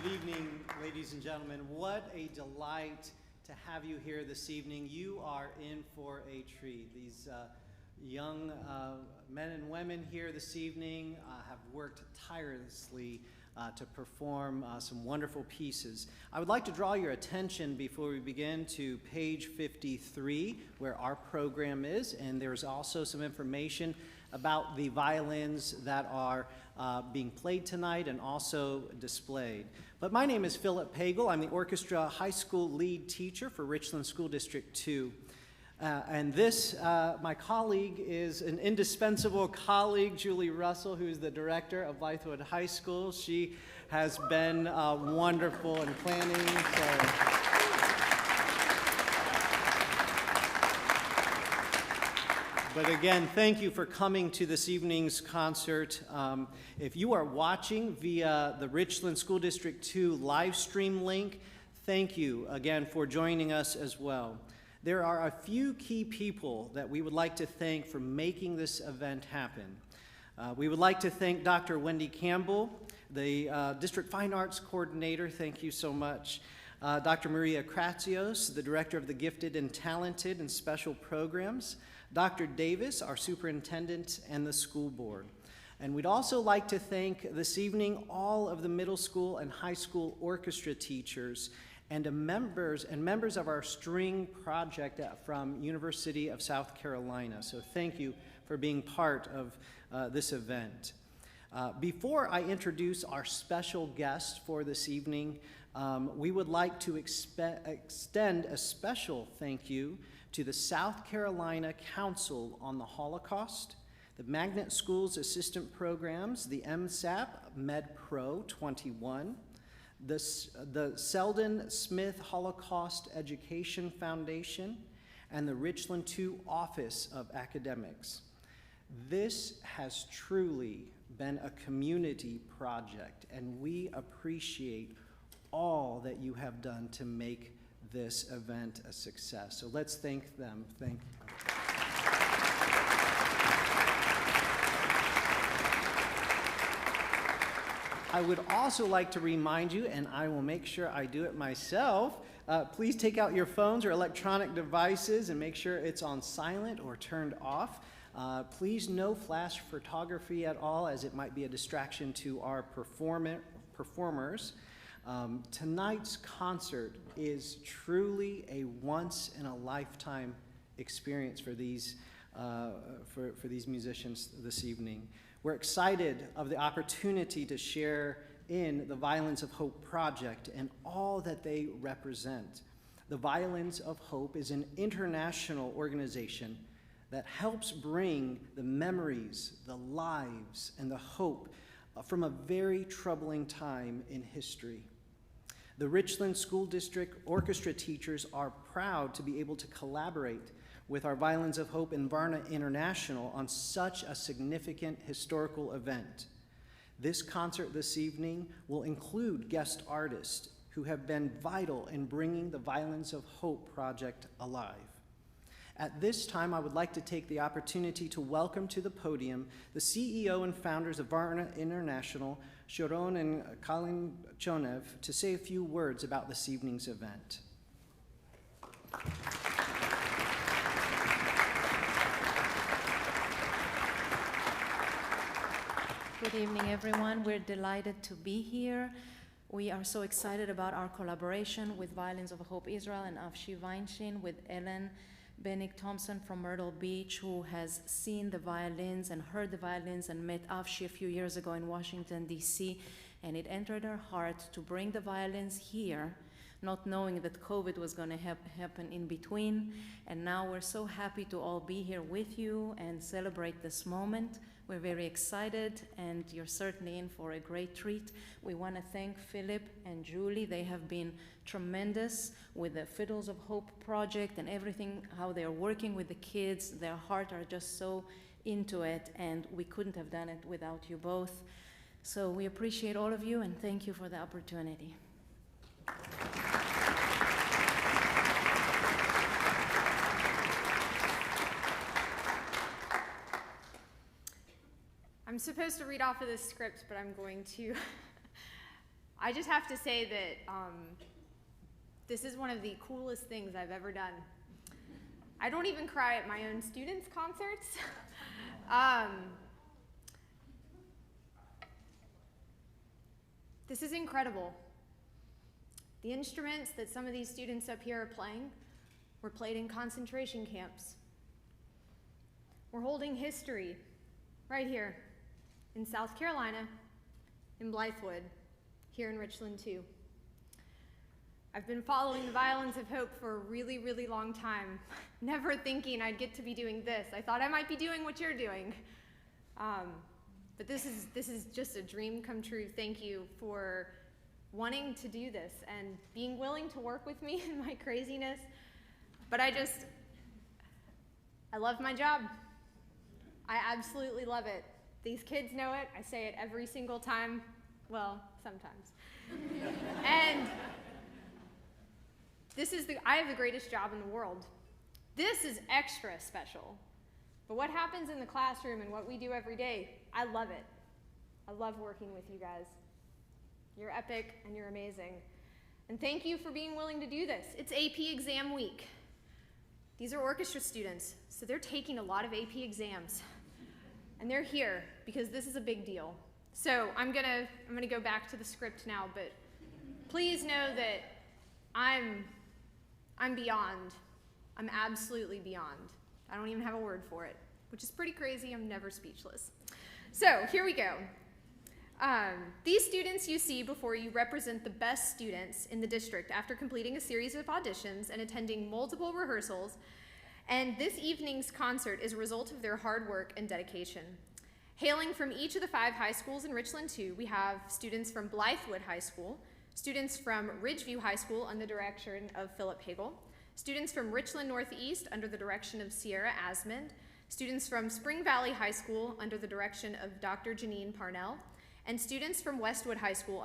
Good evening, ladies and gentlemen. What a delight to have you here this evening. You are in for a treat. These young men and women here this evening have worked tirelessly to perform some wonderful pieces. I would like to draw your attention before we begin to page 53, where our program is, and there's also some information about the violins that are being played tonight and also displayed. But my name is Philip Pagel. I'm the orchestra high school lead teacher for Richland School District 2. And this, my colleague, is an indispensable colleague, Julie Russell, who's the director of Blythewood High School. She has been wonderful in planning. But again, thank you for coming to this evening's concert. If you are watching via the Richland School District 2 live stream link, thank you again for joining us as well. There are a few key people that we would like to thank for making this event happen. We would like to thank Dr. Wendy Campbell, the District Fine Arts Coordinator. Thank you so much. Dr. Maria Kratsios, the Director of the Gifted and Talented and Special Programs. Dr. Davis, our Superintendent, and the school board. And we'd also like to thank this evening all of the middle school and high school orchestra teachers and members of our string project from University of South Carolina. So thank you for being part of this event. Before I introduce our special guest for this evening, we would like to extend a special thank you to the South Carolina Council on the Holocaust, the Magnet Schools Assistant Programs, the MSAP MedPro 21, the Selden Smith Holocaust Education Foundation, and the Richland 2 Office of Academics. This has truly been a community project, and we appreciate all that you have done to make this event a success. So let's thank them. Thank you. I would also like to remind you, and I will make sure I do it myself, please take out your phones or electronic devices and make sure it's on silent or turned off. Please no flash photography at all, as it might be a distraction to our performers. Tonight's concert is truly a once-in-a-lifetime experience for these musicians this evening. We're excited of the opportunity to share in the Violins of Hope project and all that they represent. The Violins of Hope is an international organization that helps bring the memories, the lives, and the hope from a very troubling time in history. The Richland School District orchestra teachers are proud to be able to collaborate with our Violins of Hope and Varna International on such a significant historical event. This concert this evening will include guest artists who have been vital in bringing the Violins of Hope project alive. At this time, I would like to take the opportunity to welcome to the podium the CEO and founders of Varna International, Sharon and Colin Chonev, to say a few words about this evening's event. Good evening, everyone. We're delighted to be here. We are so excited about our collaboration with Violins of Hope Israel and Avshi Weinshin, with Ellen Bennick Thompson from Myrtle Beach, who has seen the violins and heard the violins and met Avshi a few years ago in Washington, D.C., and it entered her heart to bring the violins here, not knowing that COVID was going to happen in between. And now we're so happy to all be here with you and celebrate this moment. We're very excited, and you're certainly in for a great treat. We want to thank Philip and Julie. They have been tremendous with the Fiddles of Hope project and everything, how they're working with the kids. Their heart are just so into it, and we couldn't have done it without you both. So we appreciate all of you, and thank you for the opportunity. I'm supposed to read off of this script, but I'm going to. I just have to say that this is one of the coolest things I've ever done. I don't even cry at my own students' concerts. This is incredible. The instruments that some of these students up here are playing were played in concentration camps. We're holding history right here in South Carolina, in Blythewood, here in Richland too. I've been following the Violins of Hope for a really, really long time, never thinking I'd get to be doing this. I thought I might be doing what you're doing. But this is just a dream come true. Thank you for wanting to do this and being willing to work with me in my craziness. But I love my job. I absolutely love it. These kids know it. I say it every single time. Well, sometimes. And I have the greatest job in the world. This is extra special. But what happens in the classroom and what we do every day, I love it. I love working with you guys. You're epic and you're amazing. And thank you for being willing to do this. It's AP exam week. These are orchestra students, so they're taking a lot of AP exams. And they're here because this is a big deal. So I'm gonna go back to the script now, but please know that I'm beyond. I'm absolutely beyond. I don't even have a word for it, which is pretty crazy. I'm never speechless. So here we go. These students you see before you represent the best students in the district after completing a series of auditions and attending multiple rehearsals, and this evening's concert is a result of their hard work and dedication. Hailing from each of the 5 high schools in Richland 2, we have students from Blythewood High School, students from Ridgeview High School under the direction of Philip Hagel, students from Richland Northeast under the direction of Sierra Asmund, students from Spring Valley High School under the direction of Dr. Janine Parnell, and students from Westwood High School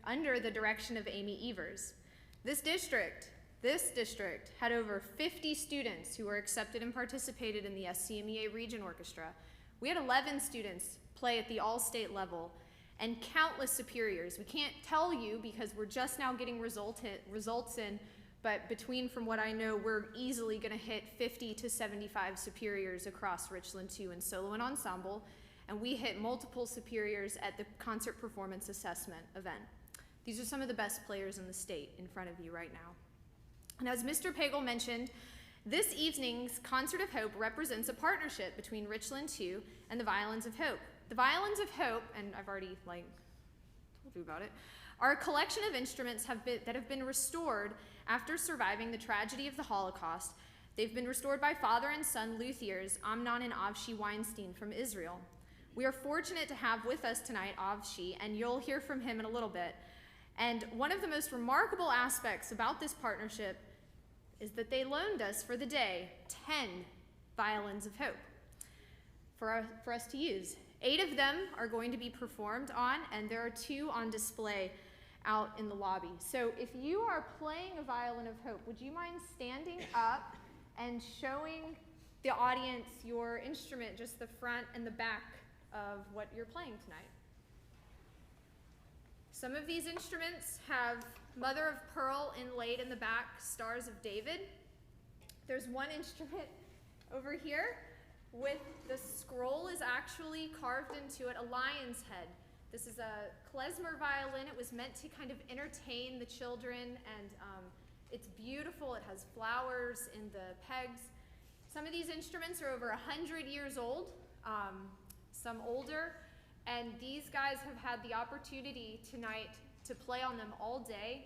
under the direction of Amy Evers. This district had over 50 students who were accepted and participated in the SCMEA Region Orchestra. We had 11 students play at the all-state level and countless superiors. We can't tell you because we're just now getting results in, but from what I know, we're easily gonna hit 50 to 75 superiors across Richland 2 in solo and ensemble, and we hit multiple superiors at the concert performance assessment event. These are some of the best players in the state in front of you right now. And as Mr. Pagel mentioned, this evening's Concert of Hope represents a partnership between Richland 2 and the Violins of Hope. The Violins of Hope, and I've already told you about it, are a collection of instruments that have been restored after surviving the tragedy of the Holocaust. They've been restored by father and son luthiers Amnon and Avshi Weinstein from Israel. We are fortunate to have with us tonight Avshi, and you'll hear from him in a little bit. And one of the most remarkable aspects about this partnership is that they loaned us for the day 10 Violins of Hope for us to use. 8 of them are going to be performed on, and there are 2 on display out in the lobby. So if you are playing a Violin of Hope, would you mind standing up and showing the audience your instrument, just the front and the back of what you're playing tonight? Some of these instruments have mother of pearl inlaid in the back, stars of David. There's one instrument over here with the scroll is actually carved into it, a lion's head. This is a klezmer violin. It was meant to kind of entertain the children, and it's beautiful. It has flowers in the pegs. Some of these instruments are over 100 years old, some older, and these guys have had the opportunity tonight to play on them all day,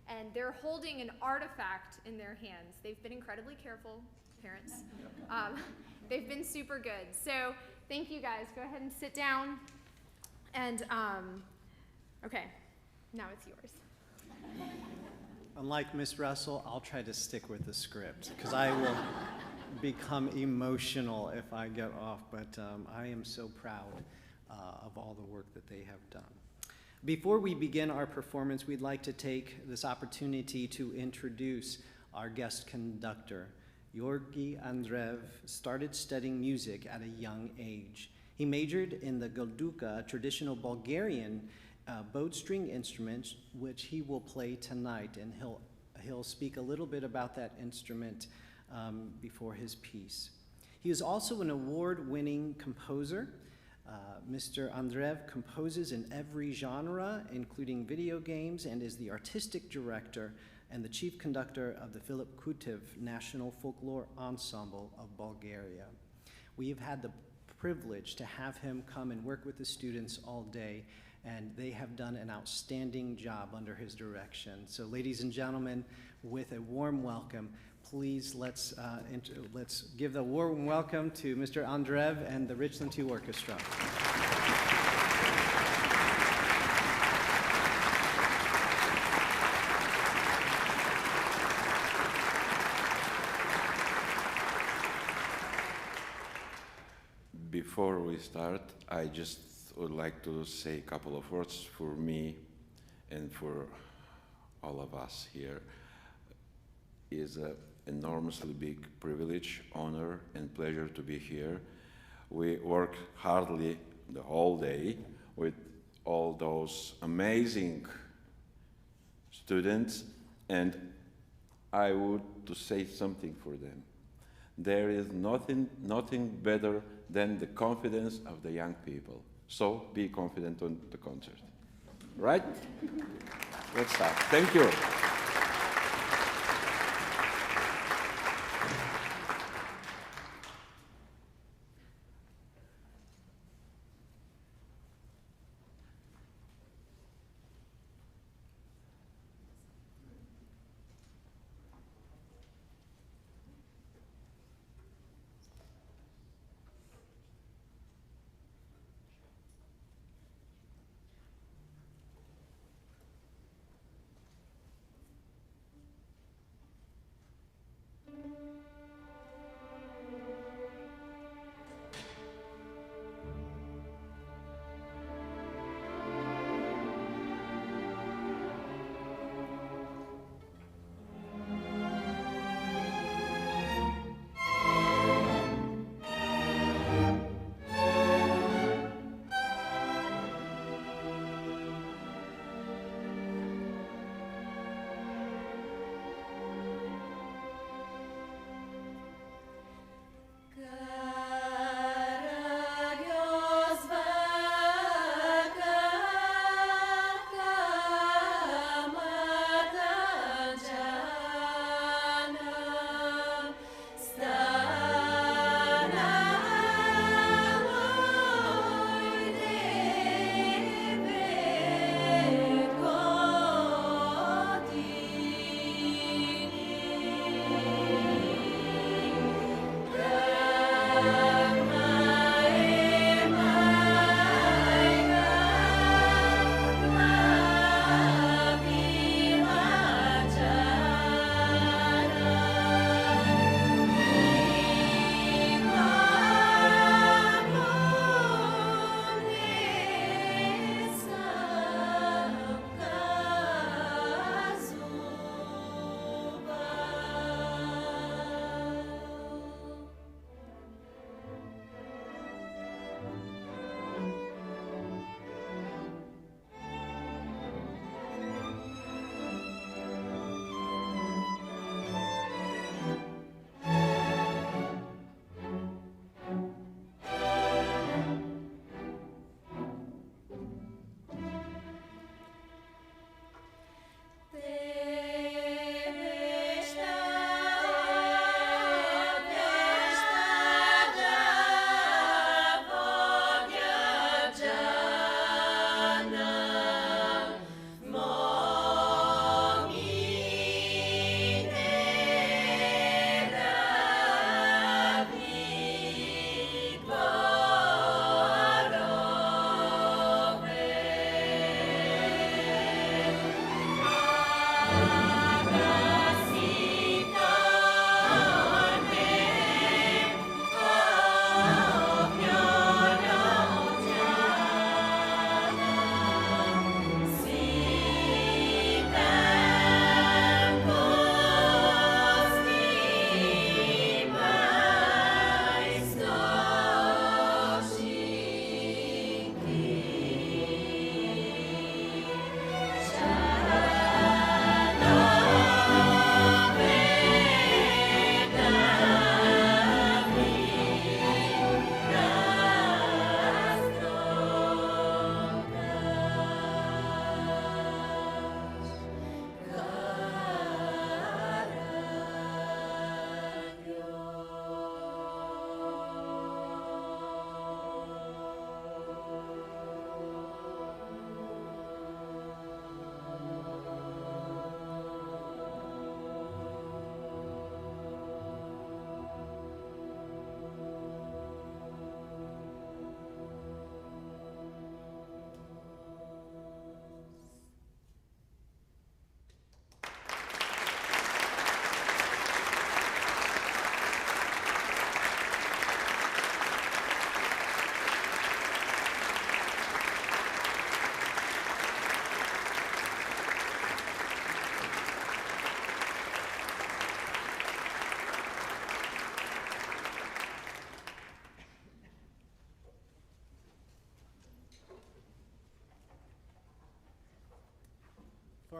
and they're holding an artifact in their hands. They've been incredibly careful, parents. They've been super good. So thank you guys. Go ahead and sit down. And okay, now it's yours. Unlike Miss Russell, I'll try to stick with the script because I will become emotional if I get off, but I am so proud of all the work that they have done. Before we begin our performance, we'd like to take this opportunity to introduce our guest conductor. Georgi Andreev started studying music at a young age. He majored in the golduka, traditional Bulgarian bowed string instrument, which he will play tonight, and he'll speak a little bit about that instrument before his piece. He is also an award-winning composer. Mr. Andreev composes in every genre, including video games, and is the artistic director and the chief conductor of the Philip Kutev National Folklore Ensemble of Bulgaria. We have had the privilege to have him come and work with the students all day, and they have done an outstanding job under his direction. So ladies and gentlemen, with a warm welcome, please let's give the warm welcome to Mr. Andreev and the Richland 2 Orchestra. Before we start, I just would like to say a couple of words for me and for all of us here. It's an enormously big privilege, honor, and pleasure to be here. We work hardly the whole day with all those amazing students, and I would to say something for them. There is nothing better than the confidence of the young people. So be confident on the concert. Right? Let's start. Thank you.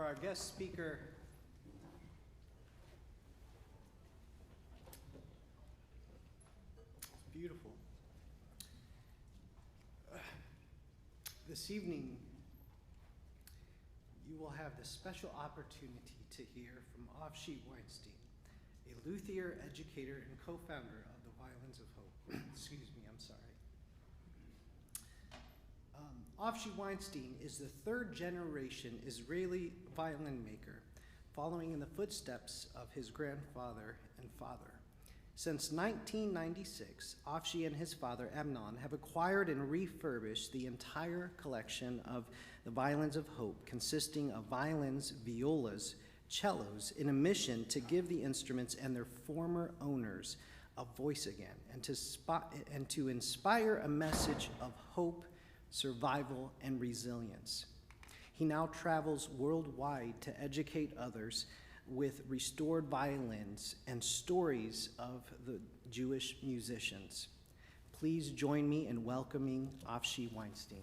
our guest speaker. Beautiful. This evening, you will have the special opportunity to hear from Avshi Weinstein, a luthier, educator, and co-founder of the Violins of Hope. Excuse me, I'm sorry. Avshi Weinstein is the third generation Israeli violin maker, following in the footsteps of his grandfather and father. Since 1996, Avshi and his father Amnon have acquired and refurbished the entire collection of the Violins of Hope, consisting of violins, violas, cellos, in a mission to give the instruments and their former owners a voice again, and to inspire a message of hope, survival, and resilience. He now travels worldwide to educate others with restored violins and stories of the Jewish musicians. Please join me in welcoming Avshi Weinstein.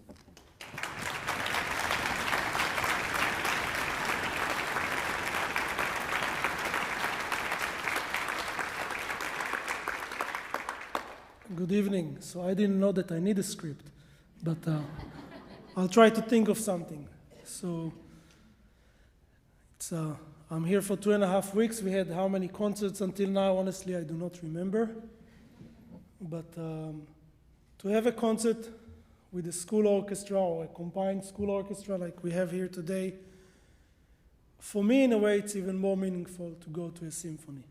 Good evening. So I didn't know that I need a script, but I'll try to think of something. So I'm here for 2.5 weeks. We had how many concerts until now? Honestly, I do not remember. But to have a concert with a school orchestra or a combined school orchestra like we have here today, for me, in a way, it's even more meaningful to go to a symphony.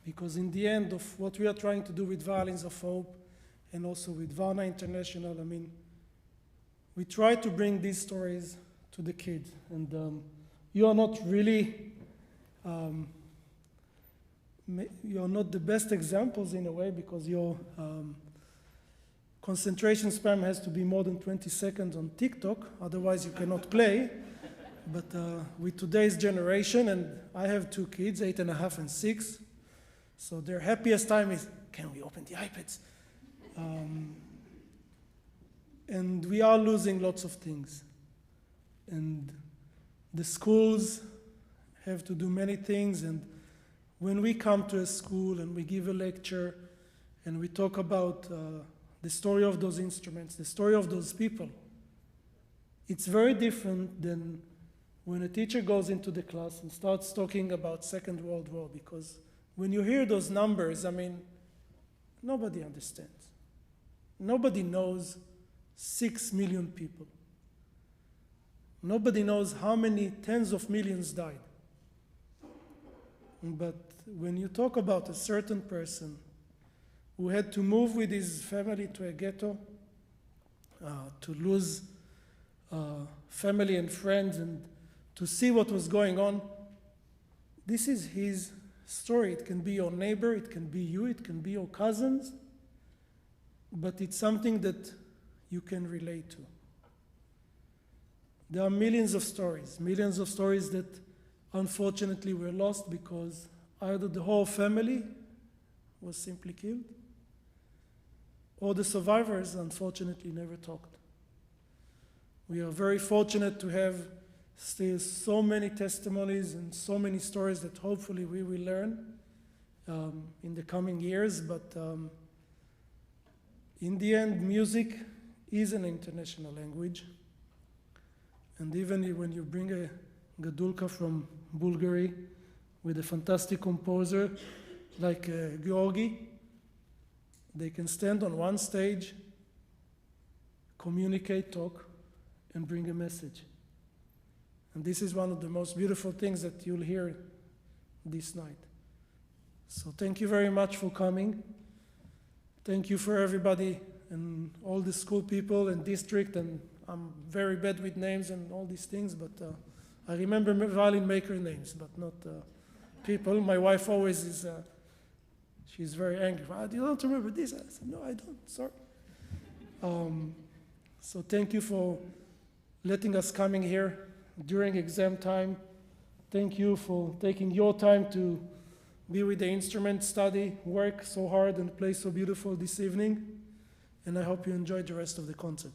Because in the end of what we are trying to do with Violins of Hope and also with Varna International, I mean, we try to bring these stories to the kids. And you are not really, you're not the best examples in a way, because your concentration span has to be more than 20 seconds on TikTok, otherwise you cannot play. But with today's generation, and I have 2 kids, 8.5 and 6, so their happiest time is, can we open the iPads? And we are losing lots of things. And the schools have to do many things, and when we come to a school and we give a lecture and we talk about the story of those instruments, the story of those people, it's very different than when a teacher goes into the class and starts talking about Second World War, because when you hear those numbers, I mean, nobody understands. Nobody knows 6 million people. Nobody knows how many tens of millions died. But when you talk about a certain person who had to move with his family to a ghetto, to lose family and friends, and to see what was going on, this is his story. It can be your neighbor, it can be you, it can be your cousins, but it's something that you can relate to. There are millions of stories that unfortunately were lost because either the whole family was simply killed, or the survivors unfortunately never talked. We are very fortunate to have still so many testimonies and so many stories that hopefully we will learn in the coming years, but in the end, music is an international language. And even when you bring a gadulka from Bulgaria with a fantastic composer like Georgi, they can stand on one stage, communicate, talk, and bring a message. And this is one of the most beautiful things that you'll hear this night. So thank you very much for coming. Thank you for everybody and all the school people and district, and I'm very bad with names and all these things, but I remember violin maker names, but not people. My wife always is, she's very angry. You don't remember this? I said, no, I don't, sorry. So thank you for letting us coming here during exam time. Thank you for taking your time to be with the instrument, study, work so hard, and play so beautiful this evening. And I hope you enjoy the rest of the concert.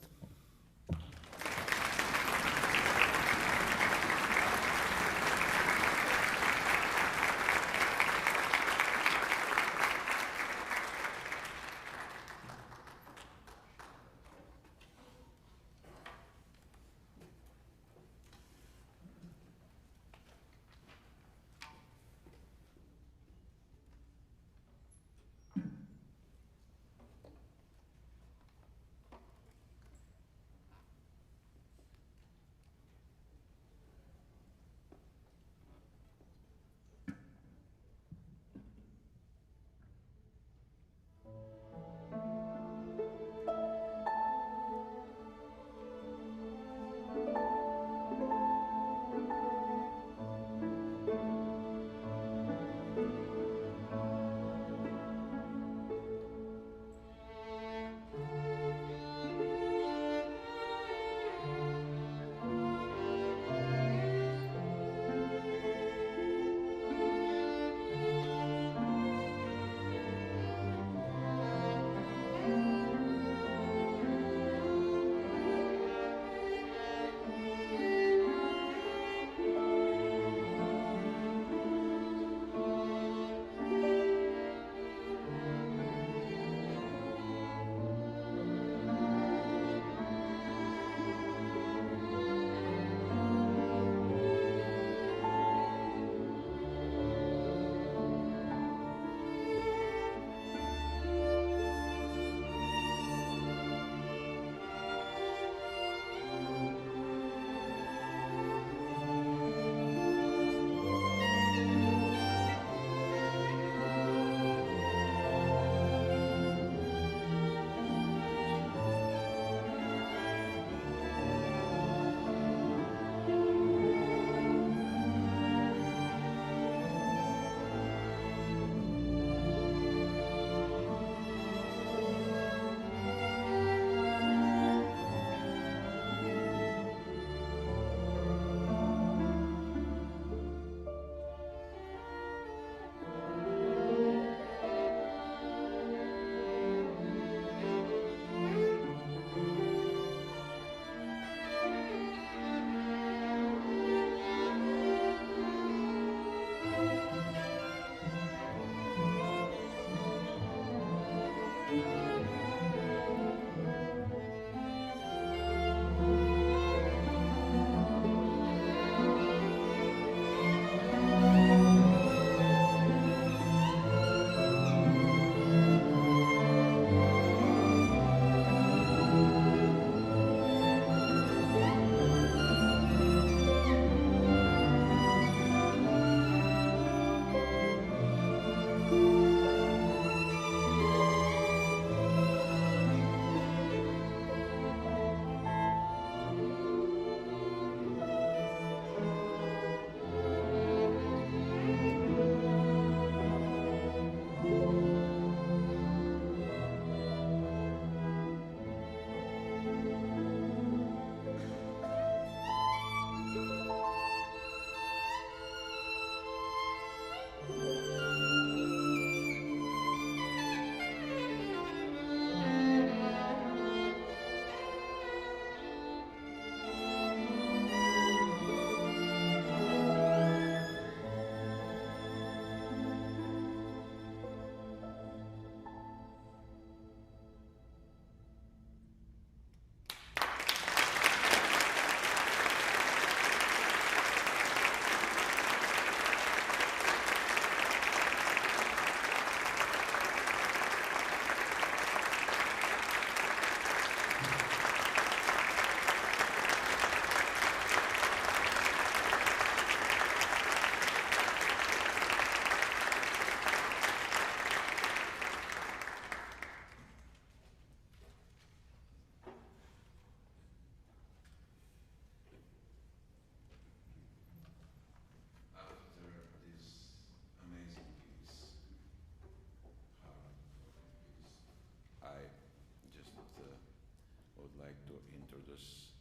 introduce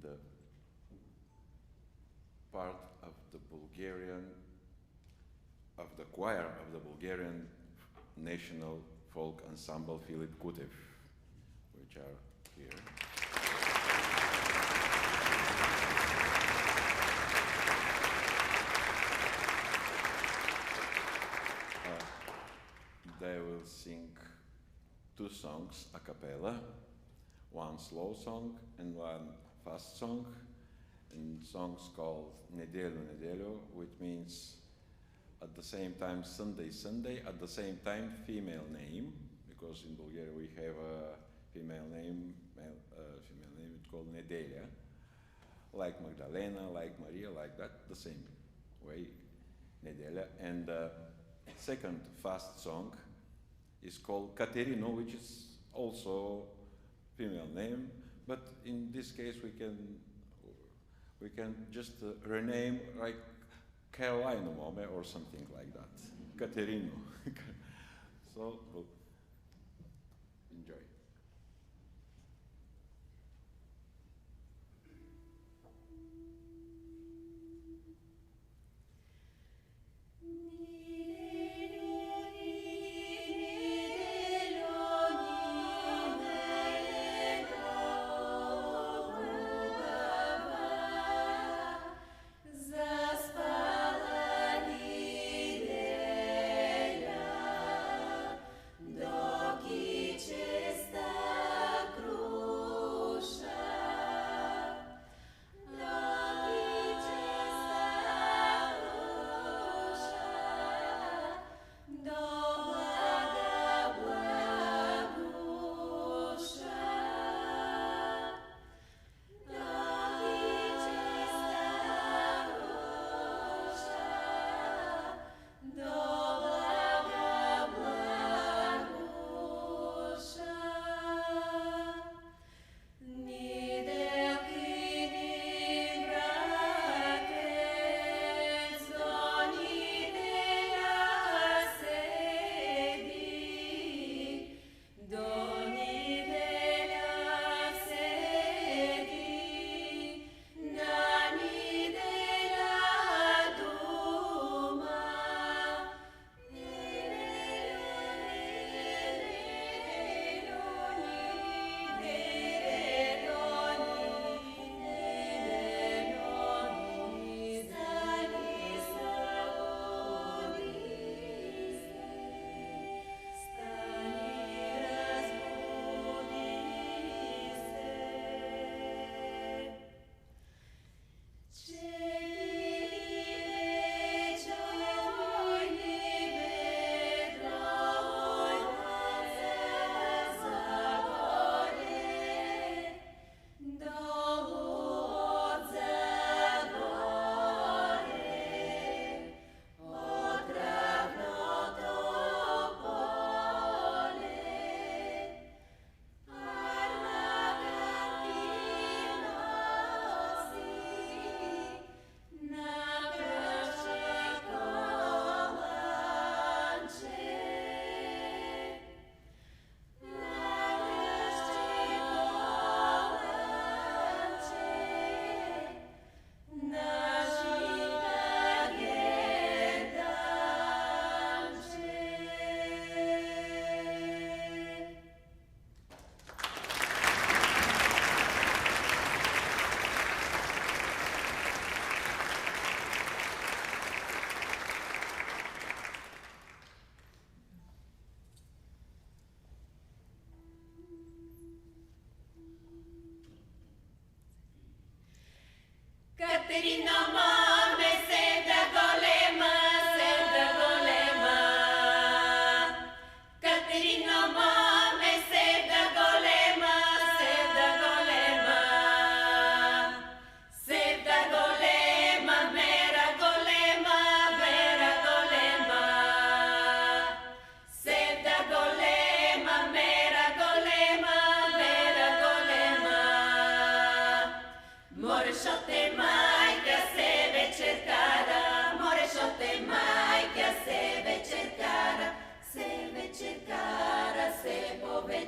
the part of the choir of the Bulgarian National Folk Ensemble Filip Kutev, which are here. They will sing 2 songs a cappella, one slow song and one fast song, and songs called Nedelю Nedelю, which means at the same time Sunday Sunday, at the same time female name, because in Bulgaria we have a female name, it's called Nedelia, like Magdalena, like Maria, like that, the same way, Nedelia. And second fast song is called Katerina, which is also female name, but in this case we can just rename like Carolina Mome or something like that. Katerina. So we'll enjoy.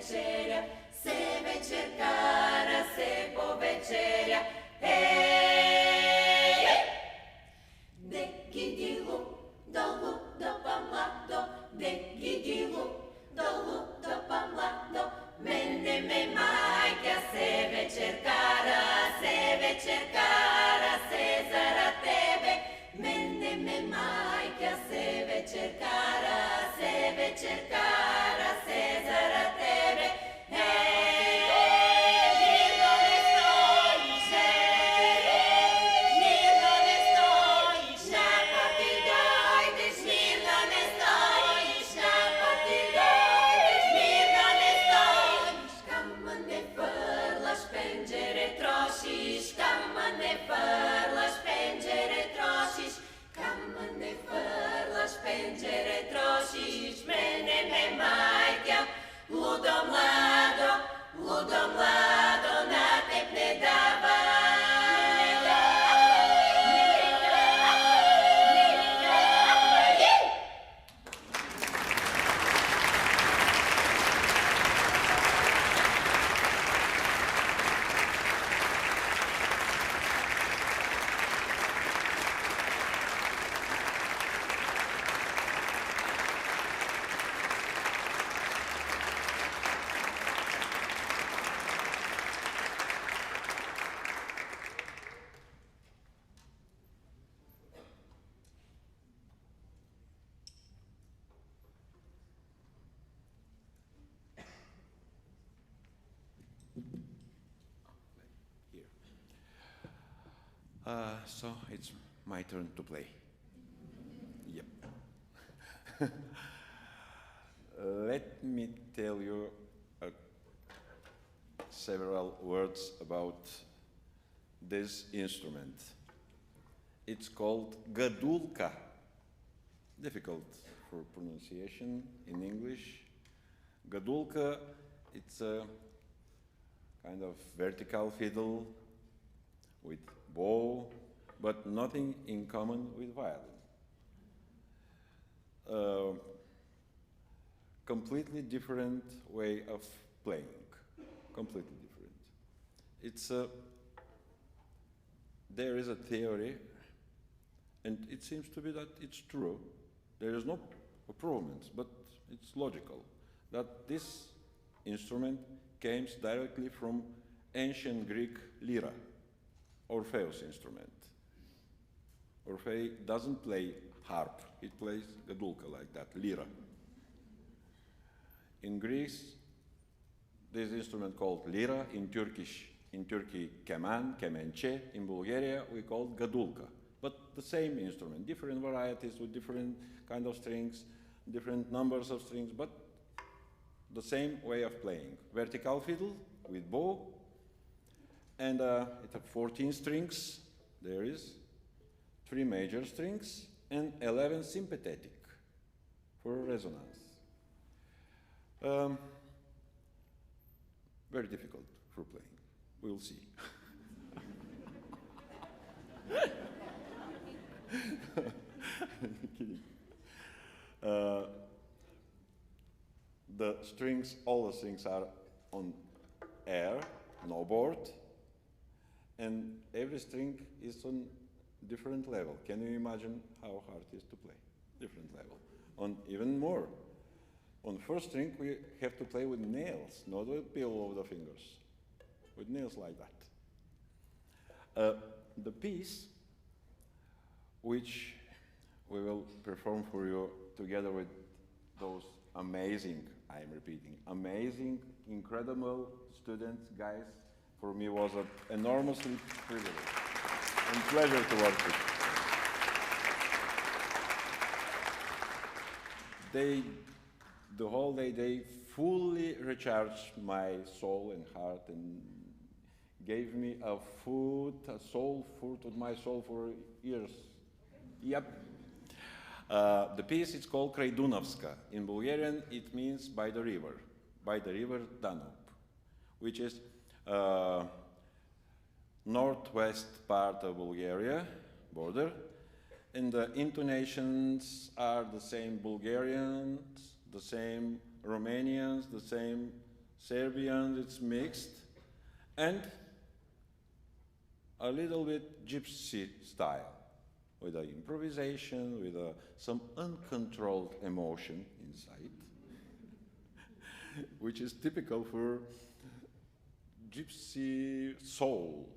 Se può cercare, se può nosiš mene, me majka, ludo mlado, na teb ne dava. Here. So it's my turn to play. Yep. Let me tell you several words about this instrument. It's called gadulka. Difficult for pronunciation in English. Gadulka, it's a kind of vertical fiddle with bow, but nothing in common with violin. Completely different way of playing. Completely different. It's there is a theory, and it seems to be that it's true. There is no improvements, but it's logical that this instrument came directly from ancient Greek lyra, Orpheus instrument. Orpheus doesn't play harp, he plays gadulka like that, lyra. In Greece, this instrument called lyra, in Turkey keman, kemençe, in Bulgaria we call it gadulka. But the same instrument, different varieties with different kind of strings, different numbers of strings, but the same way of playing. Vertical fiddle with bow, and it has 14 strings, there is 3 major strings, and 11 sympathetic for resonance. Very difficult for playing, we'll see. Kidding. The strings, all the strings are on air, no board, and every string is on different level. Can you imagine how hard it is to play? Different level. On even more. On first string we have to play with nails, not with peel of the fingers. With nails like that. The piece which we will perform for you together with those amazing, I'm repeating, amazing, incredible students, guys, for me was an enormously privilege and pleasure to work with. The whole day, they fully recharged my soul and heart and gave me a soul food of my soul for years. Yep. The piece is called Kraj Dunavska. In Bulgarian, it means by the river Danube, which is northwest part of Bulgaria, border, and the intonations are the same Bulgarians, the same Romanians, the same Serbians, it's mixed, and a little bit gypsy style, with an improvisation, with some uncontrolled emotion inside, which is typical for gypsy soul.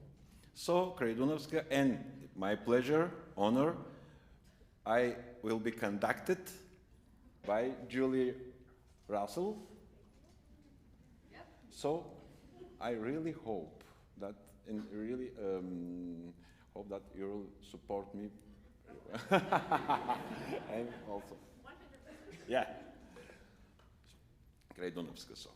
So, Kraj Dunavska, and my pleasure, honor, I will be conducted by Julie Russell. Yep. So, I really hope that, and really hope that you will support me. And also, 100%. Yeah. Kraj Dunavska, so.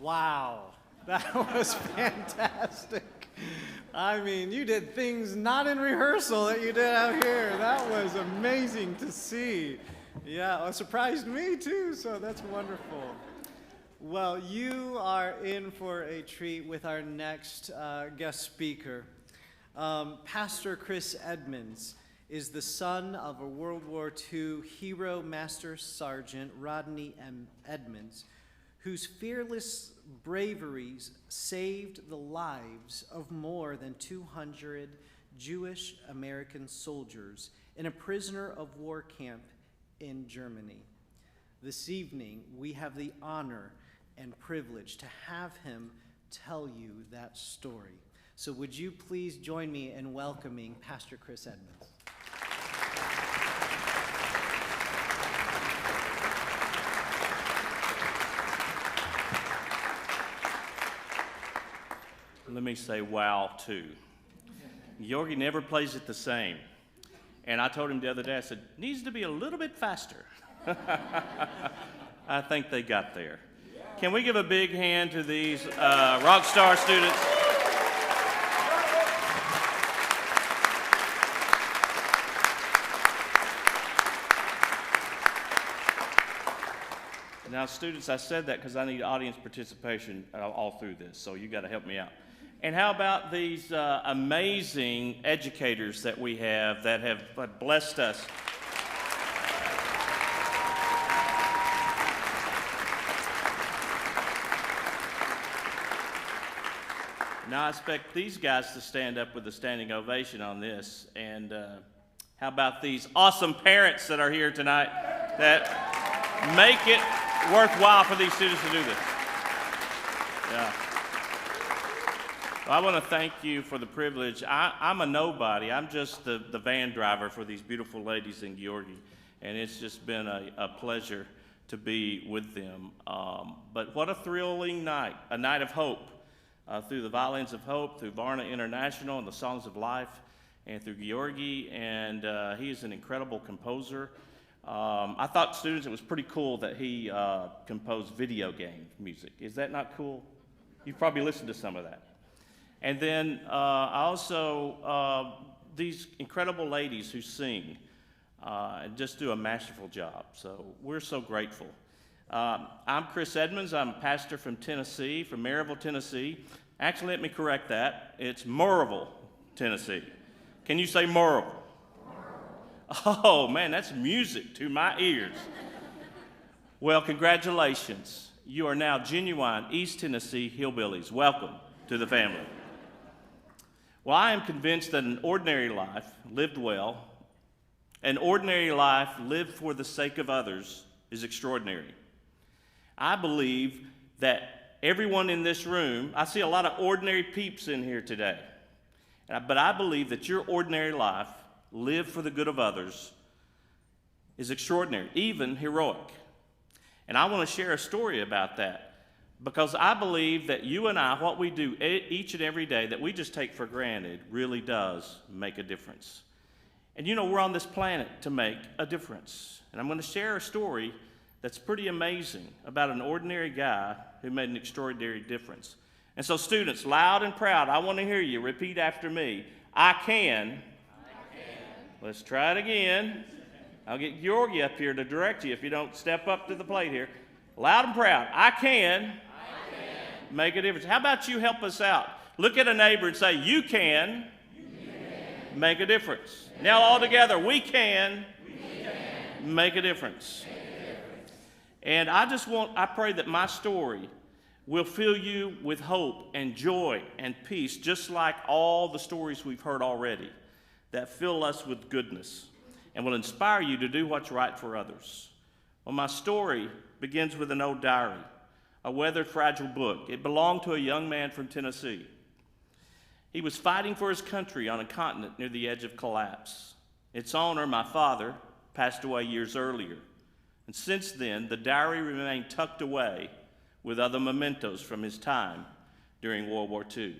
Wow, that was fantastic. I mean, you did things not in rehearsal that you did out here. That was amazing to see. Yeah, it surprised me too, so that's wonderful. Well, you are in for a treat with our next guest speaker. Pastor Chris Edmonds is the son of a World War II hero Master Sergeant Rodney M. Edmonds, whose fearless braveries saved the lives of more than 200 Jewish American soldiers in a prisoner of war camp in Germany. This evening, we have the honor and privilege to have him tell you that story. So would you please join me in welcoming Pastor Chris Edmonds. Let me say wow, too. Georgi never plays it the same. And I told him the other day, I said, needs to be a little bit faster. I think they got there. Can we give a big hand to these rock star students? Now, students, I said that because I need audience participation all through this, so you got to help me out. And how about these amazing educators that we have that have blessed us? Now I expect these guys to stand up with a standing ovation on this. And how about these awesome parents that are here tonight that make it worthwhile for these students to do this? Yeah. Well, I want to thank you for the privilege. I'm a nobody. I'm just the van driver for these beautiful ladies in Georgi. And it's just been a pleasure to be with them. But what a thrilling night, a night of hope. Through the Violins of Hope, through Varna International and the Songs of Life, and through Georgi, and he is an incredible composer. I thought, students, it was pretty cool that he composed video game music. Is that not cool? You've probably listened to some of that. And then I also, these incredible ladies who sing and just do a masterful job. So we're so grateful. I'm Chris Edmonds. I'm a pastor from Tennessee, from Maryville, Tennessee. Actually, let me correct that. It's Maryville, Tennessee. Can you say Maryville? Oh, man, that's music to my ears. Well, congratulations. You are now genuine East Tennessee hillbillies. Welcome to the family. Well, I am convinced that an ordinary life lived well, an ordinary life lived for the sake of others, is extraordinary. I believe that everyone in this room, I see a lot of ordinary peeps in here today, but I believe that your ordinary life, lived for the good of others, is extraordinary, even heroic. And I want to share a story about that, because I believe that you and I, what we do each and every day that we just take for granted, really does make a difference. And you know, we're on this planet to make a difference. And I'm going to share a story that's pretty amazing about an ordinary guy who made an extraordinary difference. And so students, loud and proud, I want to hear you repeat after me. I can. Let's try it again. I'll get Georgie up here to direct you if you don't step up to the plate here. Loud and proud. I can make a difference. How about you help us out? Look at a neighbor and say, you can make a difference. Now all together, we can make a difference. And I pray that my story will fill you with hope and joy and peace, just like all the stories we've heard already that fill us with goodness and will inspire you to do what's right for others. Well, my story begins with an old diary, a weathered, fragile book. It belonged to a young man from Tennessee. He was fighting for his country on a continent near the edge of collapse. Its owner, my father, passed away years earlier. And since then, the diary remained tucked away with other mementos from his time during World War II.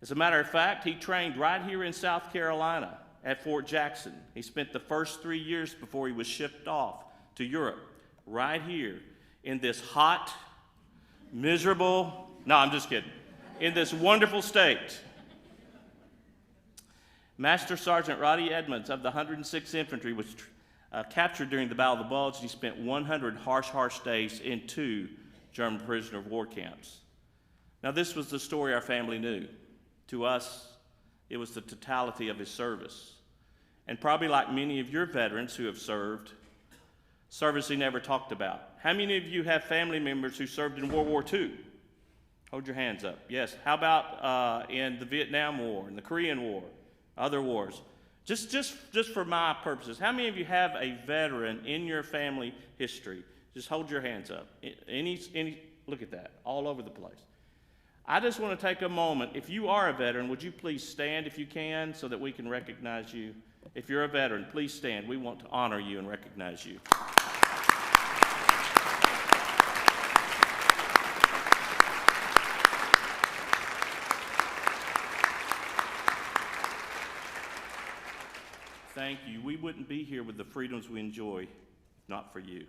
As a matter of fact, he trained right here in South Carolina at Fort Jackson. He spent the first 3 years before he was shipped off to Europe, right here in this hot, miserable, no, I'm just kidding, in this wonderful state. Master Sergeant Roddy Edmonds of the 106th Infantry was captured during the Battle of the Bulge, and he spent 100 harsh days in 2 German prisoner of war camps. Now, this was the story our family knew. To us, it was the totality of his service. And probably like many of your veterans who have served, service he never talked about. How many of you have family members who served in World War II? Hold your hands up. Yes. How about in the Vietnam War, in the Korean War, other wars? Just for my purposes, how many of you have a veteran in your family history? Just hold your hands up. Look at that, all over the place. I just want to take a moment. If you are a veteran, would you please stand if you can so that we can recognize you? If you're a veteran, please stand. We want to honor you and recognize you. Thank you. We wouldn't be here with the freedoms we enjoy if not for you.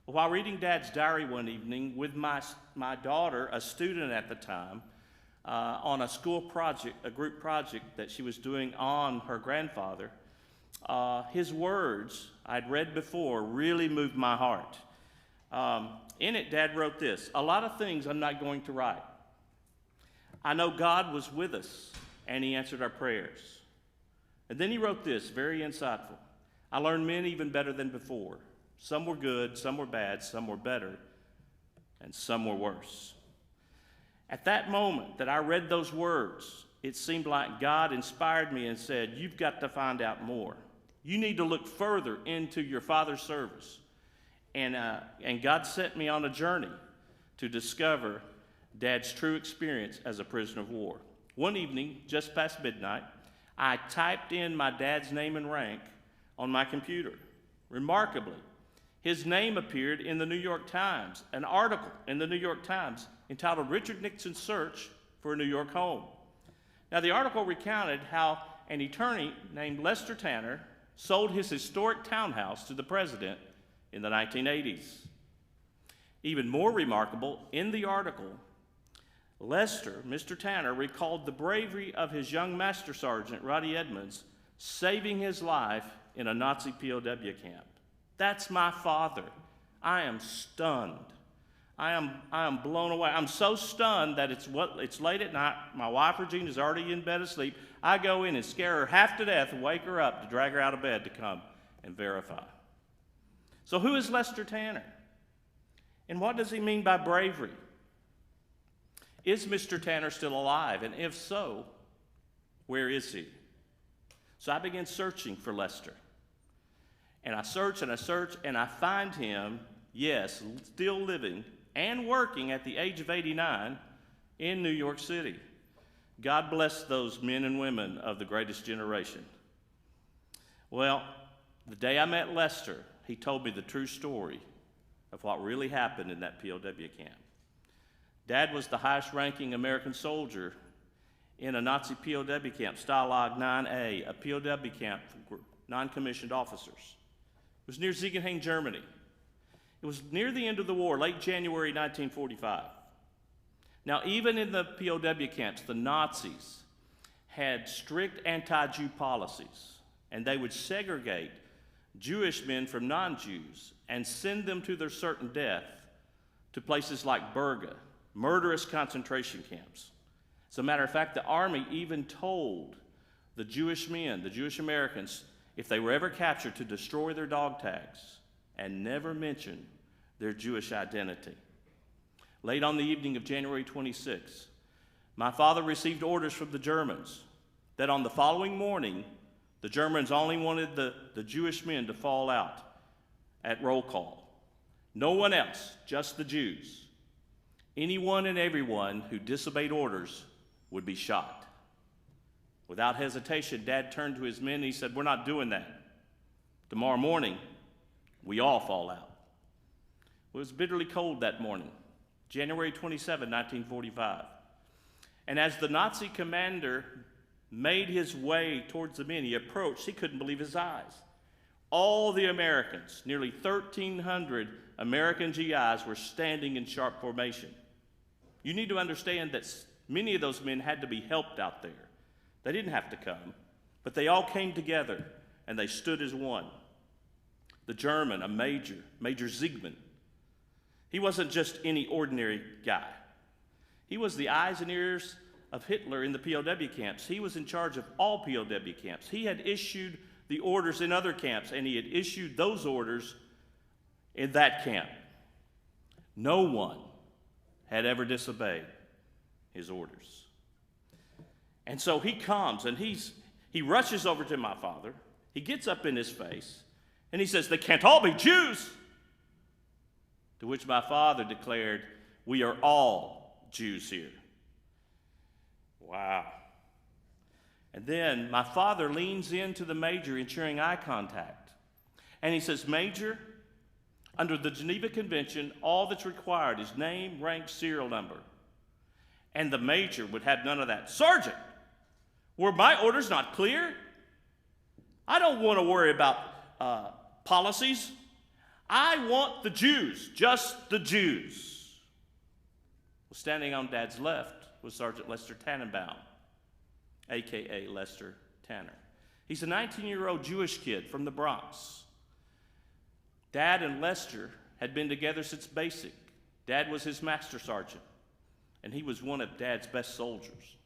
Well, while reading Dad's diary one evening with my daughter, a student at the time, on a school project, a group project that she was doing on her grandfather, his words I'd read before really moved my heart. In it, Dad wrote this: a lot of things I'm not going to write. I know God was with us and he answered our prayers. And then he wrote this, very insightful: I learned men even better than before. Some were good, some were bad, some were better, and some were worse. At that moment that I read those words, it seemed like God inspired me and said, you've got to find out more. You need to look further into your father's service. And God sent me on a journey to discover Dad's true experience as a prisoner of war. One evening, just past midnight, I typed in my dad's name and rank on my computer. Remarkably, his name appeared in the New York Times, an article in the New York Times entitled Richard Nixon's Search for a New York Home. Now, the article recounted how an attorney named Lester Tanner sold his historic townhouse to the president in the 1980s. Even more remarkable, in the article, Lester, Mr. Tanner, recalled the bravery of his young Master Sergeant, Roddy Edmonds, saving his life in a Nazi POW camp. That's my father. I am stunned. I am blown away. I'm so stunned that it's late at night. My wife, Regina, is already in bed asleep. I go in and scare her half to death and wake her up to drag her out of bed to come and verify. So who is Lester Tanner? And what does he mean by bravery? Is Mr. Tanner still alive? And if so, where is he? So I began searching for Lester. And I search and I search and I find him, yes, still living and working at the age of 89 in New York City. God bless those men and women of the greatest generation. Well, the day I met Lester, he told me the true story of what really happened in that POW camp. Dad was the highest ranking American soldier in a Nazi POW camp, Stalag 9A, a POW camp for non-commissioned officers. It was near Ziegenhain, Germany. It was near the end of the war, late January 1945. Now, even in the POW camps, the Nazis had strict anti-Jew policies, and they would segregate Jewish men from non-Jews and send them to their certain death to places like Berga, murderous concentration camps. As a matter of fact, the Army even told the Jewish men, the Jewish Americans, if they were ever captured, to destroy their dog tags and never mention their Jewish identity. Late on the evening of January 26, my father received orders from the Germans that on the following morning, the Germans only wanted the Jewish men to fall out at roll call. No one else, just the Jews. Anyone and everyone who disobeyed orders would be shot. Without hesitation, Dad turned to his men and he said, "We're not doing that. Tomorrow morning, we all fall out." It was bitterly cold that morning, January 27, 1945. And as the Nazi commander made his way towards the men, he approached, he couldn't believe his eyes. All the Americans, nearly 1,300 American GIs, were standing in sharp formation. You need to understand that many of those men had to be helped out there. They didn't have to come, but they all came together and they stood as one. The German, a Major Ziegman, he wasn't just any ordinary guy. He was the eyes and ears of Hitler in the POW camps. He was in charge of all POW camps. He had issued the orders in other camps, and he had issued those orders in that camp. No one had ever disobeyed his orders. And so he comes, and he rushes over to my father. He gets up in his face, and he says, "They can't all be Jews." To which my father declared, "We are all Jews here." Wow. And then my father leans into the Major, ensuring eye contact. And he says, "Major, under the Geneva Convention, all that's required is name, rank, serial number." And the Major would have none of that. "Sergeant, were my orders not clear? I don't want to worry about policies. I want the Jews, just the Jews." Well, standing on Dad's left was Sergeant Lester Tannenbaum, a.k.a. Lester Tanner. He's a 19-year-old Jewish kid from the Bronx. Dad and Lester had been together since basic. Dad was his master sergeant, and he was one of Dad's best soldiers.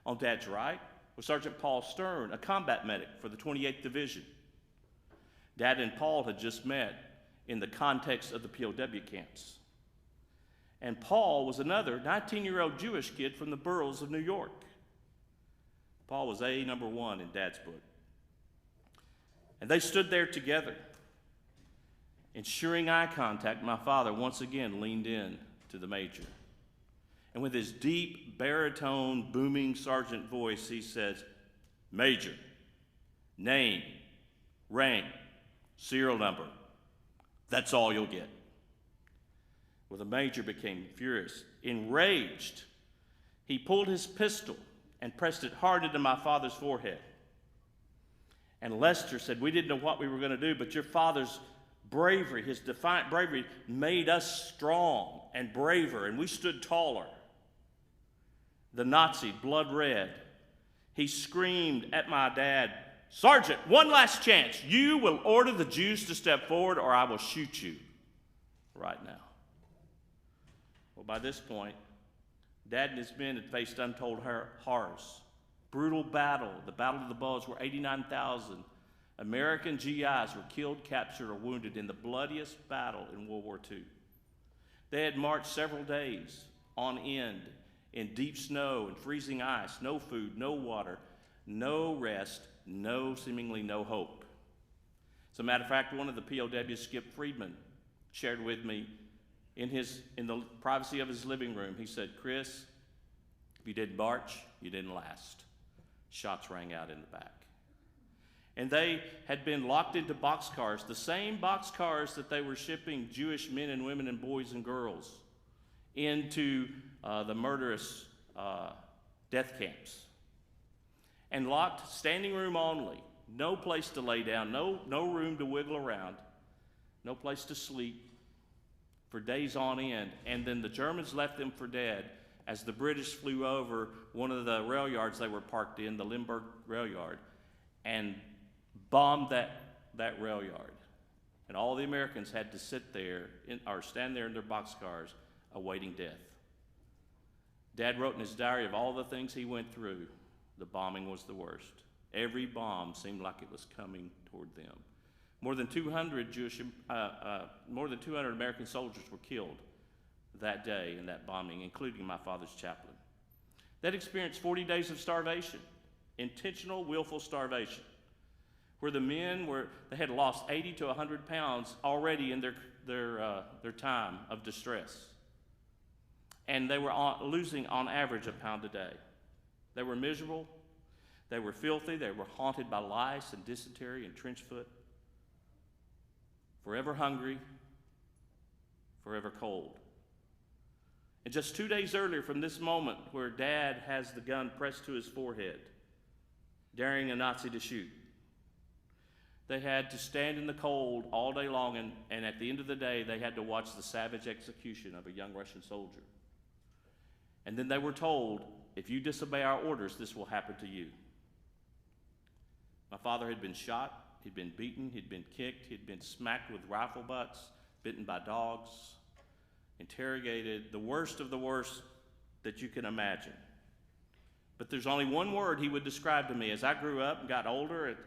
On Dad's right was Sergeant Paul Stern, a combat medic for the 28th Division. Dad and Paul had just met in the context of the POW camps. And Paul was another 19-year-old Jewish kid from the boroughs of New York. Paul was A number 1 in Dad's book. And they stood there together. Ensuring eye contact, my father once again leaned in to the Major. And with his deep, baritone, booming sergeant voice, he says, "Major, name, rank, serial number. That's all you'll get." Well, the Major became furious. Enraged, he pulled his pistol and pressed it hard into my father's forehead. And Lester said, "We didn't know what we were going to do, but your father's bravery, his defiant bravery, made us strong and braver, and we stood taller." The Nazi, blood red, he screamed at my dad, "Sergeant, one last chance. You will order the Jews to step forward, or I will shoot you right now." Well, by this point, Dad and his men had faced untold horrors. Brutal battle, the Battle of the Bulge, where 89,000 American GIs were killed, captured, or wounded in the bloodiest battle in World War II. They had marched several days on end in deep snow and freezing ice, no food, no water, no rest, seemingly no hope. As a matter of fact, one of the POWs, Skip Friedman, shared with me in the privacy of his living room. He said, "Chris, if you didn't march, you didn't last." Shots rang out in the back. And they had been locked into boxcars, the same boxcars that they were shipping Jewish men and women and boys and girls into the murderous death camps. And locked, standing room only, no place to lay down, no room to wiggle around, no place to sleep for days on end. And then the Germans left them for dead as the British flew over one of the rail yards they were parked in, the Limburg rail yard, and bombed that rail yard. And all the Americans had to sit there or stand there in their boxcars awaiting death. Dad wrote in his diary of all the things he went through, the bombing was the worst. Every bomb seemed like it was coming toward them. More than 200 American soldiers were killed that day in that bombing, including my father's chaplain. They'd experienced 40 days of starvation, intentional, willful starvation, where the men they had lost 80 to 100 pounds already in their time of distress. And they were losing on average a pound a day. They were miserable, they were filthy, they were haunted by lice and dysentery and trench foot, forever hungry, forever cold. And just 2 days earlier from this moment where Dad has the gun pressed to his forehead, daring a Nazi to shoot, they had to stand in the cold all day long, and at the end of the day, they had to watch the savage execution of a young Russian soldier. And then they were told, if you disobey our orders, this will happen to you. My father had been shot, he'd been beaten, he'd been kicked, he'd been smacked with rifle butts, bitten by dogs, interrogated, the worst of the worst that you can imagine. But there's only one word he would describe to me as I grew up and got older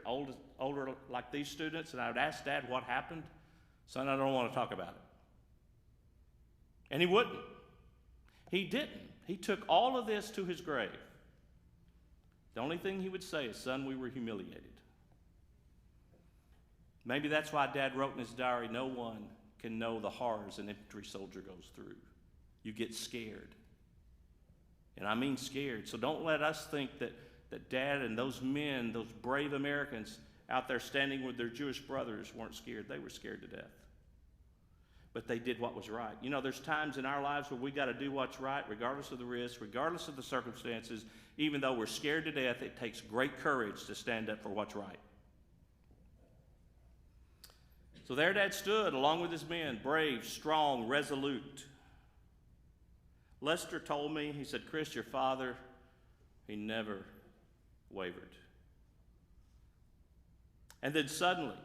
like these students, and I would ask Dad what happened. Son, I don't want to talk about it. And he wouldn't. He didn't. He took all of this to his grave. The only thing he would say is, son, we were humiliated. Maybe that's why Dad wrote in his diary, no one can know the horrors an infantry soldier goes through. You get scared. And I mean scared. So don't let us think that Dad and those men, those brave Americans out there standing with their Jewish brothers weren't scared. They were scared to death. But they did what was right. You know, there's times in our lives where we got to do what's right, regardless of the risk, regardless of the circumstances. Even though we're scared to death, it takes great courage to stand up for what's right. So there Dad stood, along with his men, brave, strong, resolute. Lester told me, he said, Chris, your father, he never wavered. And then suddenly,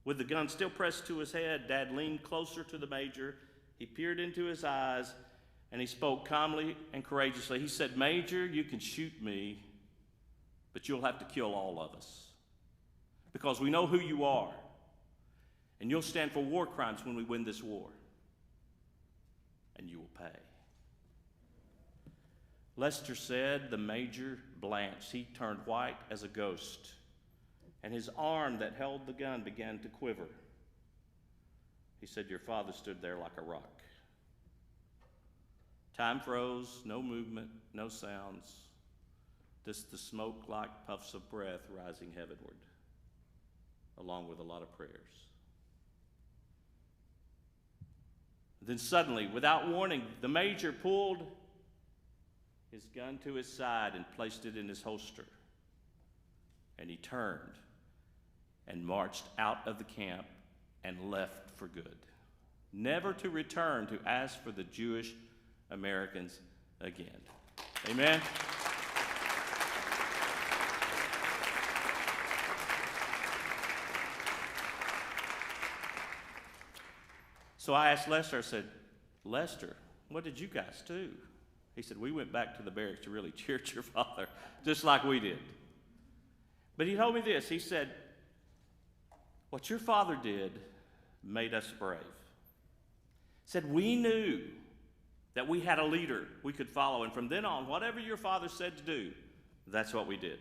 with the gun still pressed to his head, Dad leaned closer to the major. He peered into his eyes, and he spoke calmly and courageously. He said, Major, you can shoot me, but you'll have to kill all of us, because we know who you are, and you'll stand for war crimes when we win this war, and you will pay. Lester said the major blanched. He turned white as a ghost, and his arm that held the gun began to quiver. He said, your father stood there like a rock. Time froze, no movement, no sounds, just the smoke like puffs of breath rising heavenward, along with a lot of prayers. Then suddenly, without warning, the major pulled his gun to his side and placed it in his holster. And he turned and marched out of the camp and left for good, never to return to ask for the Jewish Americans again. Amen? So I asked Lester, I said, Lester, what did you guys do? He said, we went back to the barracks to really cheer your father, just like we did. But he told me this. He said, what your father did made us brave. He said, we knew that we had a leader we could follow, and from then on, whatever your father said to do, that's what we did.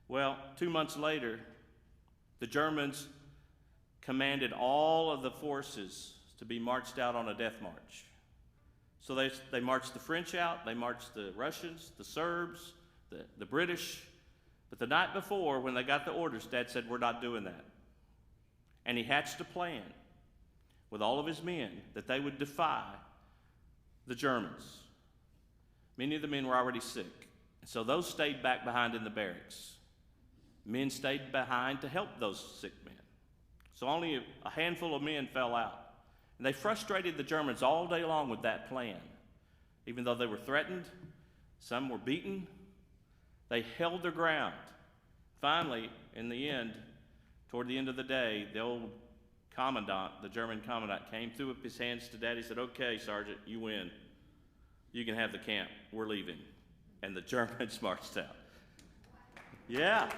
Well, 2 months later, the Germans commanded all of the forces to be marched out on a death march. So they marched the French out, they marched the Russians, the Serbs, the British. But the night before, when they got the orders, Dad said, we're not doing that. And he hatched a plan with all of his men that they would defy the Germans. Many of the men were already sick, and so those stayed back behind in the barracks. Men stayed behind to help those sick men. So only a handful of men fell out. And they frustrated the Germans all day long with that plan. Even though they were threatened, some were beaten, they held their ground. Finally, in the end, toward the end of the day, the old commandant, the German commandant, came, threw up his hands to Dad. He said, okay, Sergeant, you win. You can have the camp. We're leaving. And the Germans marched out. Yeah.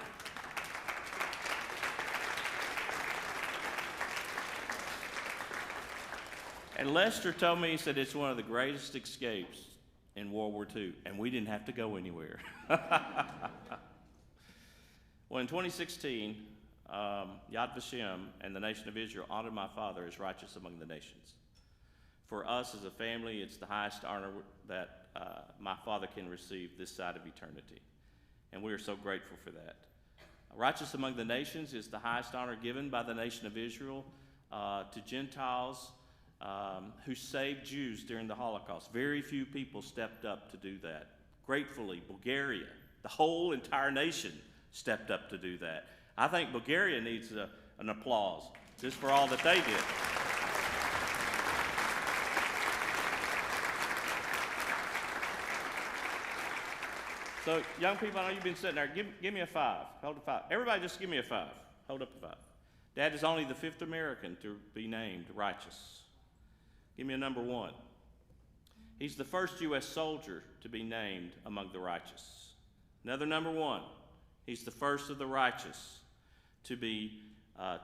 And Lester told me, he said, it's one of the greatest escapes in World War II, and we didn't have to go anywhere. Well, in 2016, Yad Vashem and the nation of Israel honored my father as righteous among the nations. For us as a family, it's the highest honor that my father can receive this side of eternity, and we are so grateful for that. Righteous among the nations is the highest honor given by the nation of Israel to Gentiles who saved Jews during the Holocaust. Very few people stepped up to do that. Gratefully, Bulgaria, the whole entire nation, stepped up to do that. I think Bulgaria needs an applause just for all that they did. So, young people, I know you've been sitting there. Give me a 5. Hold a 5. Everybody just give me a 5. Hold up a 5. Dad is only the 5th American to be named righteous. Give me a number 1. He's the first U.S. soldier to be named among the righteous. Another number 1. He's the first of the righteous to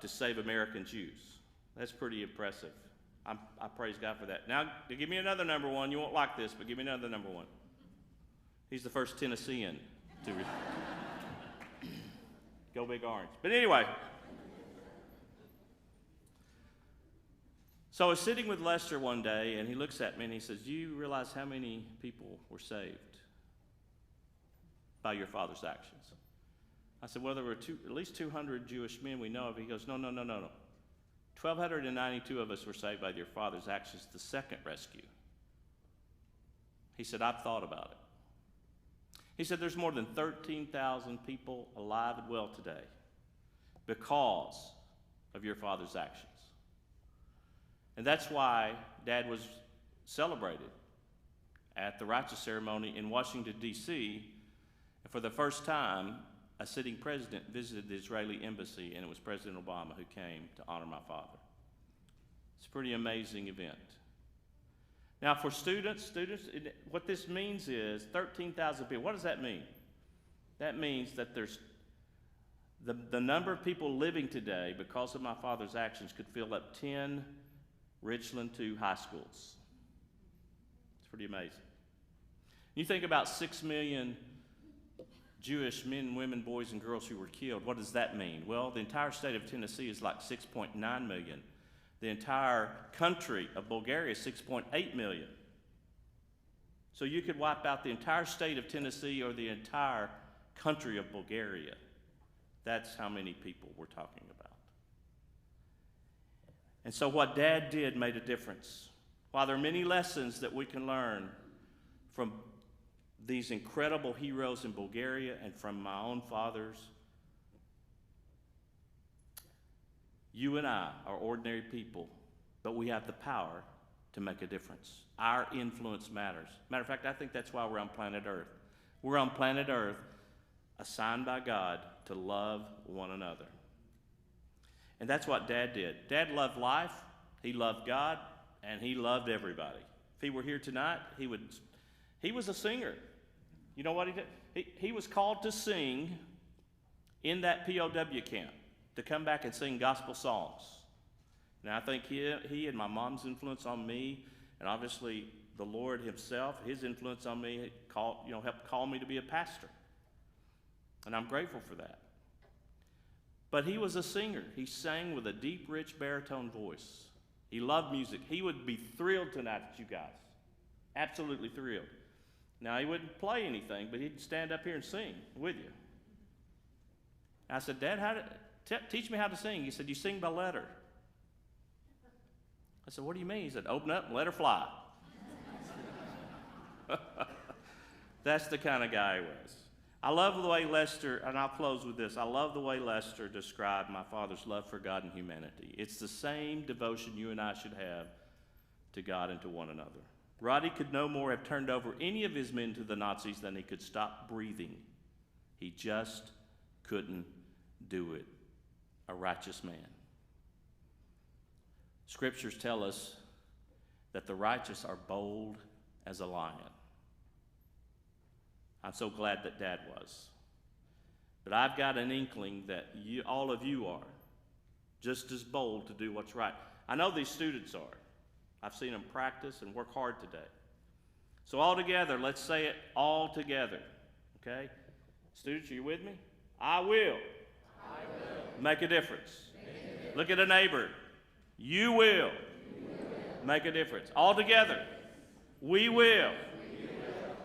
save American Jews. That's pretty impressive. I praise God for that. Now, give me another number 1. You won't like this, but give me another number 1. He's the first Tennessean to go Big Orange. But anyway, so I was sitting with Lester one day, and he looks at me and he says, do you realize how many people were saved by your father's actions? I said, well, there were at least 200 Jewish men we know of. He goes, no. 1,292 of us were saved by your father's actions, the second rescue. He said, I've thought about it. He said, there's more than 13,000 people alive and well today because of your father's actions. And that's why Dad was celebrated at the righteous ceremony in Washington, D.C. And for the first time, a sitting president visited the Israeli embassy, and it was President Obama who came to honor my father. It's a pretty amazing event. Now, for students, what this means is 13,000 people. What does that mean? That means that there's the number of people living today because of my father's actions could fill up 10 Richland II high schools. It's pretty amazing. You think about 6 million Jewish men, women, boys, and girls who were killed. What does that mean? Well, the entire state of Tennessee is like 6.9 million. The entire country of Bulgaria is 6.8 million. So you could wipe out the entire state of Tennessee or the entire country of Bulgaria. That's how many people we're talking about. And so what Dad did made a difference. While there are many lessons that we can learn from these incredible heroes in Bulgaria and from my own fathers, you and I are ordinary people, but we have the power to make a difference. Our influence matters. Matter of fact, I think that's why we're on planet Earth. We're on planet Earth, assigned by God to love one another. And that's what Dad did. Dad loved life, he loved God, and he loved everybody. If he were here tonight, he was a singer. You know what he did? He was called to sing in that POW camp, to come back and sing gospel songs. And I think he and my mom's influence on me, and obviously the Lord himself, his influence on me, helped call me to be a pastor. And I'm grateful for that. But he was a singer. He sang with a deep, rich baritone voice. He loved music. He would be thrilled tonight at you guys. Absolutely thrilled. Now, he wouldn't play anything, but he'd stand up here and sing with you. I said, Dad, teach me how to sing. He said, you sing by letter. I said, what do you mean? He said, open up and let her fly. That's the kind of guy he was. I love the way Lester, and I'll close with this, I love the way Lester described my father's love for God and humanity. It's the same devotion you and I should have to God and to one another. Roddy could no more have turned over any of his men to the Nazis than he could stop breathing. He just couldn't do it. A righteous man. Scriptures tell us that the righteous are bold as a lion. I'm so glad that Dad was. But I've got an inkling that all of you are just as bold to do what's right. I know these students are. I've seen them practice and work hard today. So all together, let's say it all together, okay? Students, are you with me? I will. Make a difference. Look at a neighbor. You will. Make a difference. All together. We will.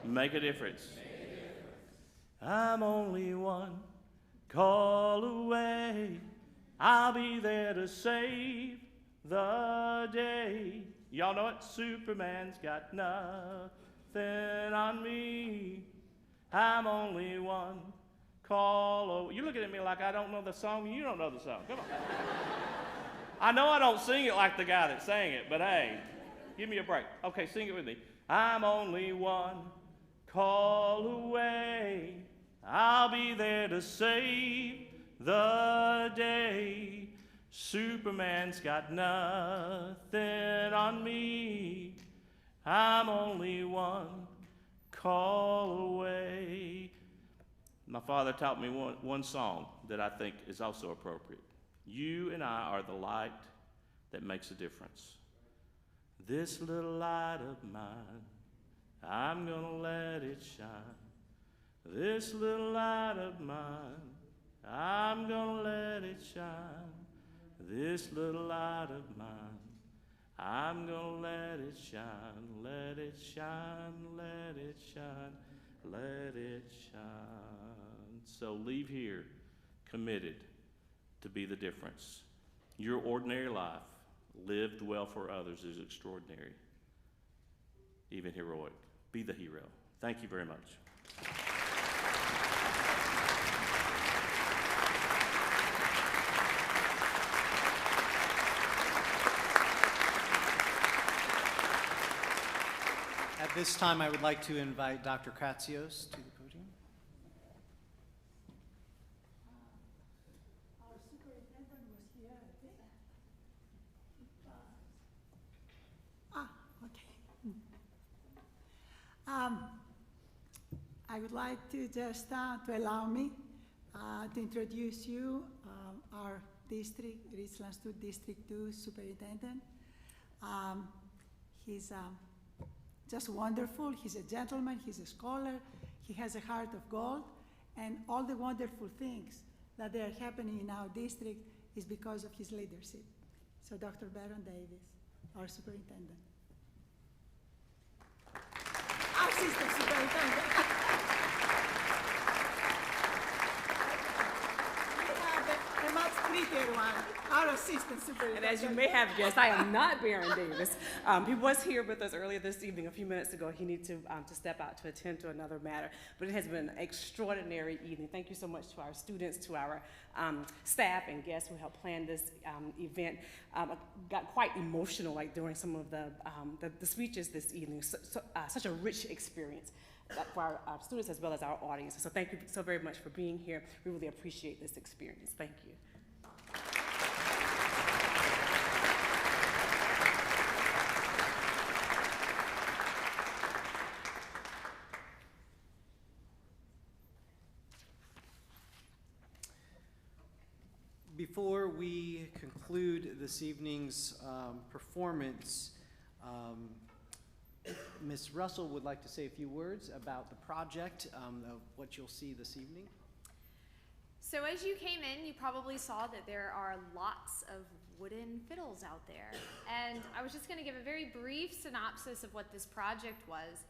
Make a difference. I'm only one call away. I'll be there to save the day. Y'all know it? Superman's got nothing on me. I'm only one call away. You're looking at me like I don't know the song. You don't know the song. Come on. I know I don't sing it like the guy that sang it, but hey, give me a break. Okay, sing it with me. I'm only one call away. I'll be there to save the day. Superman's got nothing on me. I'm only one call away. My father taught me one song that I think is also appropriate. You and I are the light that makes a difference. This little light of mine, I'm gonna let it shine. This little light of mine, I'm gonna let it shine. This little light of mine, I'm gonna let it shine, let it shine, let it shine, let it shine. So leave here committed to be the difference. Your ordinary life, lived well for others, is extraordinary, even heroic. Be the hero. Thank you very much. At this time, I would like to invite Dr. Kratsios to the podium. Our superintendent was here, I think. Okay. I would like to just to allow me to introduce you our district, Richland Stud District 2 superintendent. He's just wonderful. He's a gentleman, he's a scholar, he has a heart of gold, and all the wonderful things that are happening in our district is because of his leadership. So Dr. Baron Davis, our superintendent. Our assistant superintendent. We have a much prettier one, our assistant superintendent. And as you may have guessed, I am not Baron Davis. He was here with us earlier this evening, a few minutes ago. He needed to step out to attend to another matter. But it has been an extraordinary evening. Thank you so much to our students, to our staff and guests who helped plan this event. Got quite emotional during some of the speeches this evening. Such a rich experience for our students as well as our audience. So thank you so very much for being here. We really appreciate this experience. Thank you. Before we conclude this evening's performance, Ms. Russell would like to say a few words about the project, of what you'll see this evening. So as you came in, you probably saw that there are lots of wooden fiddles out there. And I was just going to give a very brief synopsis of what this project was.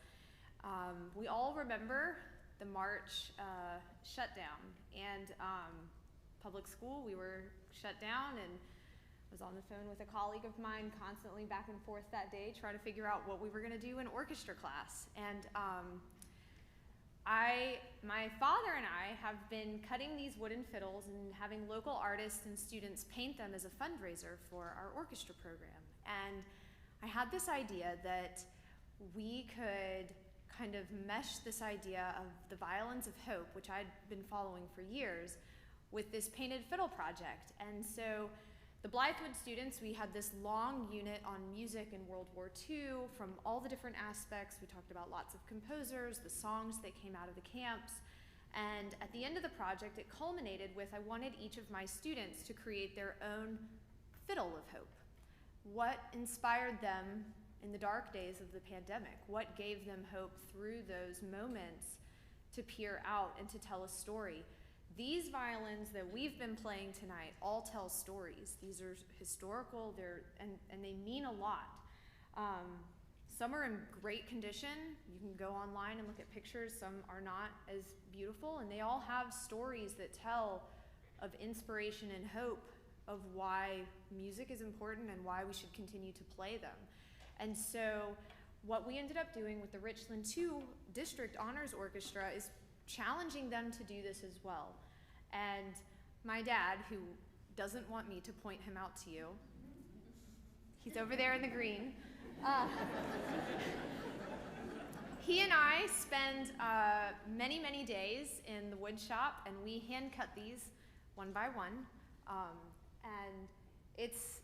We all remember the March shutdown, and public school, we were shut down, and I was on the phone with a colleague of mine constantly back and forth that day trying to figure out what we were going to do in orchestra class. And my father and I have been cutting these wooden fiddles and having local artists and students paint them as a fundraiser for our orchestra program. And I had this idea that we could kind of mesh this idea of the Violins of Hope, which I'd been following for years, with this painted fiddle project. And so the Blythewood students, we had this long unit on music in World War II from all the different aspects. We talked about lots of composers, the songs that came out of the camps. And at the end of the project, it culminated with I wanted each of my students to create their own fiddle of hope. What inspired them in the dark days of the pandemic? What gave them hope through those moments to peer out and to tell a story? These violins that we've been playing tonight all tell stories. These are historical, and they mean a lot. Some are in great condition. You can go online and look at pictures. Some are not as beautiful, and they all have stories that tell of inspiration and hope of why music is important and why we should continue to play them. And so what we ended up doing with the Richland 2 District Honors Orchestra is challenging them to do this as well. And my dad, who doesn't want me to point him out to you, he's over there in the green. He and I spend many, many days in the wood shop, and we hand cut these one by one. And it's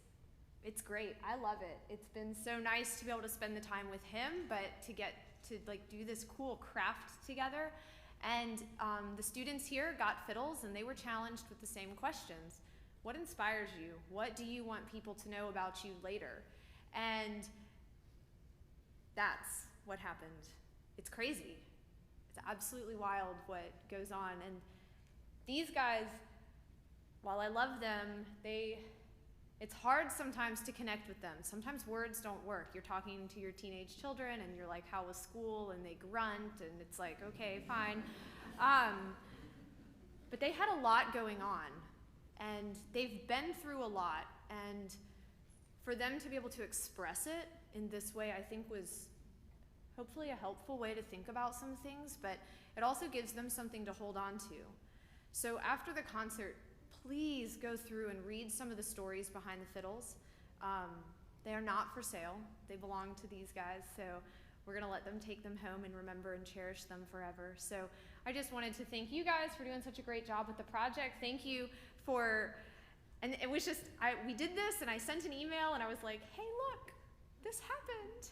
great. I love it. It's been so nice to be able to spend the time with him, but to get to like do this cool craft together. And the students here got fiddles, and they were challenged with the same questions. What inspires you? What do you want people to know about you later? And that's what happened. It's crazy. It's absolutely wild what goes on. And these guys, while I love them, it's hard sometimes to connect with them. Sometimes words don't work. You're talking to your teenage children and you're like, how was school? And they grunt and it's like, okay, fine. But they had a lot going on and they've been through a lot, and for them to be able to express it in this way, I think was hopefully a helpful way to think about some things, but it also gives them something to hold on to. So after the concert, please go through and read some of the stories behind the fiddles. They are not for sale. They belong to these guys, so we're gonna let them take them home and remember and cherish them forever. So I just wanted to thank you guys for doing such a great job with the project. Thank you for, and it was just, we did this and I sent an email and I was like, hey look, this happened.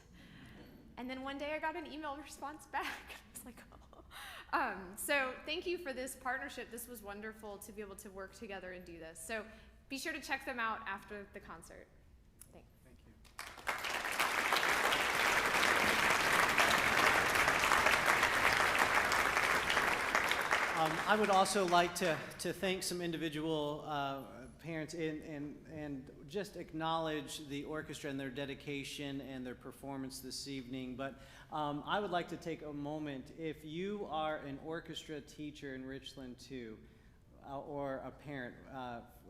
And then one day I got an email response back. I was like, oh. So thank you for this partnership. This was wonderful to be able to work together and do this. So be sure to check them out after the concert. Thanks. Thank you. I would also like to thank some individual parents and just acknowledge the orchestra and their dedication and their performance this evening. But I would like to take a moment. If you are an orchestra teacher in Richland too, or a parent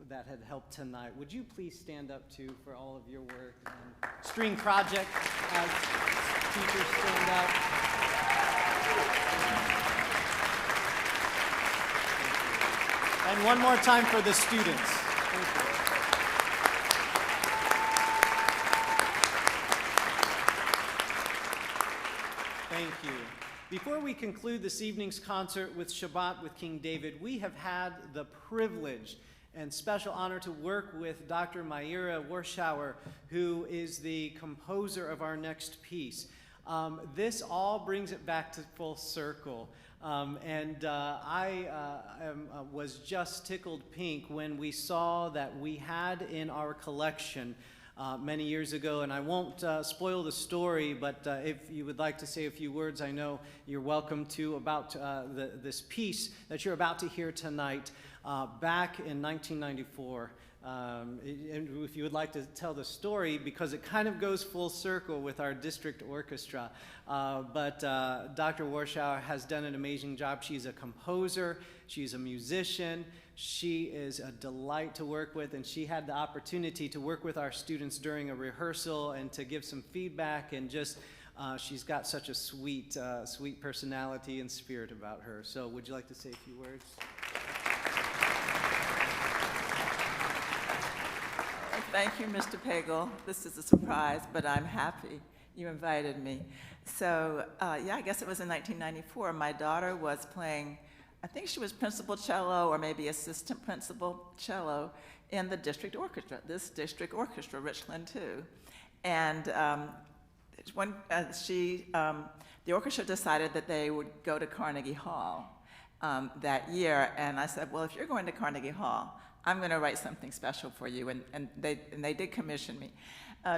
that had helped tonight, would you please stand up too for all of your work? And string project teachers, stand up. And one more time for the students. Thank you. Thank you. Before we conclude this evening's concert with Shabbat with King David, we have had the privilege and special honor to work with Dr. Mayra Warschauer, who is the composer of our next piece. This all brings it back to full circle. Was just tickled pink when we saw that we had in our collection many years ago, and I won't spoil the story, but if you would like to say a few words, I know you're welcome to, about this piece that you're about to hear tonight. Back in 1994, and if you would like to tell the story, because it kind of goes full circle with our district orchestra. But Dr. Warschauer has done an amazing job. She's a composer, she's a musician, she is a delight to work with, and she had the opportunity to work with our students during a rehearsal and to give some feedback, and just she's got such a sweet personality and spirit about her. So would you like to say a few words? Thank you, Mr. Pagel. This is a surprise, but I'm happy you invited me. So, yeah, I guess it was in 1994. My daughter was playing, I think she was principal cello or maybe assistant principal cello in the district orchestra, this district orchestra, Richland 2. And when the orchestra decided that they would go to Carnegie Hall that year, and I said, well, if you're going to Carnegie Hall, I'm going to write something special for you, and they did commission me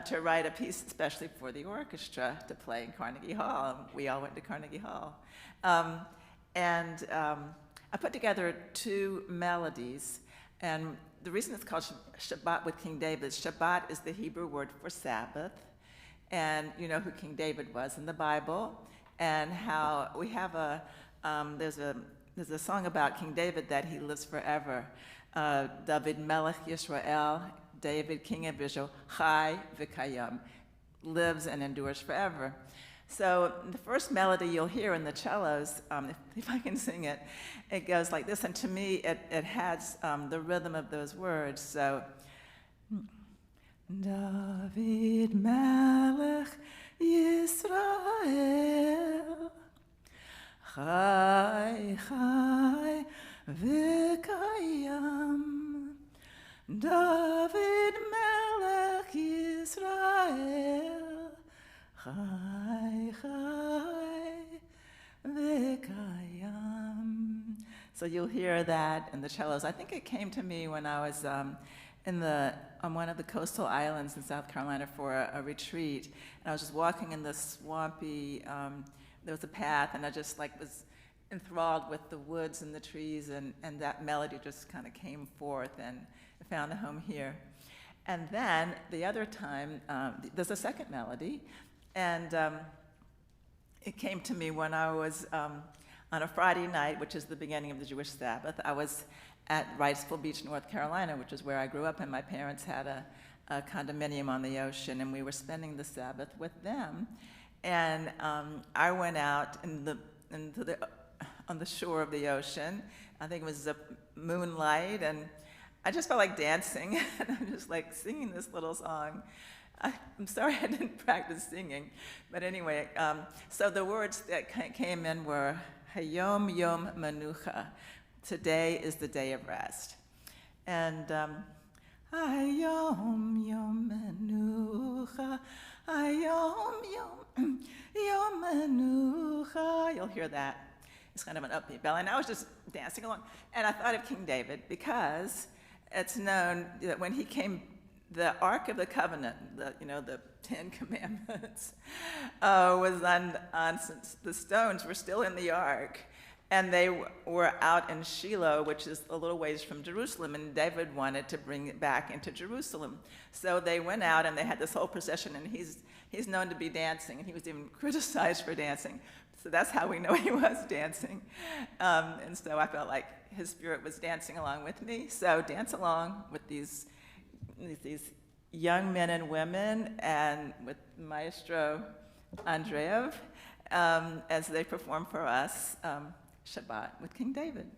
to write a piece especially for the orchestra to play in Carnegie Hall. We all went to Carnegie Hall. I put together 2 melodies, and the reason it's called Shabbat with King David, Shabbat is the Hebrew word for Sabbath, and you know who King David was in the Bible, and how we have there's a song about King David that he lives forever. David Melech Yisrael, David, King of Israel, Chai v'Kayam, lives and endures forever. So the first melody you'll hear in the cellos, if I can sing it, it goes like this, and to me it has the rhythm of those words. So, David Melech Yisrael, Chai, Chai, V'kayam, David Melech Yisrael, Chai, Chai, V'kayam. So you'll hear that in the cellos. I think it came to me when I was on one of the coastal islands in South Carolina for a retreat, and I was just walking in the swampy, there was a path, and I just was enthralled with the woods and the trees, and that melody just kind of came forth and found a home here. And then the other time, there's a second melody, and it came to me when I was on a Friday night, which is the beginning of the Jewish Sabbath. I was at Wrightsville Beach, North Carolina, which is where I grew up, and my parents had a condominium on the ocean, and we were spending the Sabbath with them. And I went out on the shore of the ocean. I think it was a moonlight, and I just felt like dancing, and I'm just singing this little song. I'm sorry I didn't practice singing, but anyway, so the words that came in were Hayom Yom Menucha. Today is the day of rest. And Hayom Yom Menucha, Hayom Yom Menucha. You'll hear that. It's kind of an upbeat bell. And I was just dancing along. And I thought of King David because it's known that when he came, the Ark of the Covenant, the 10 Commandments, was on the stones were still in the Ark. And they were out in Shiloh, which is a little ways from Jerusalem, and David wanted to bring it back into Jerusalem. So they went out, and they had this whole procession, and he's known to be dancing, and he was even criticized for dancing. So that's how we know he was dancing. And so I felt like his spirit was dancing along with me. So dance along with these young men and women, and with Maestro Andreev, as they perform for us Shabbat with King David.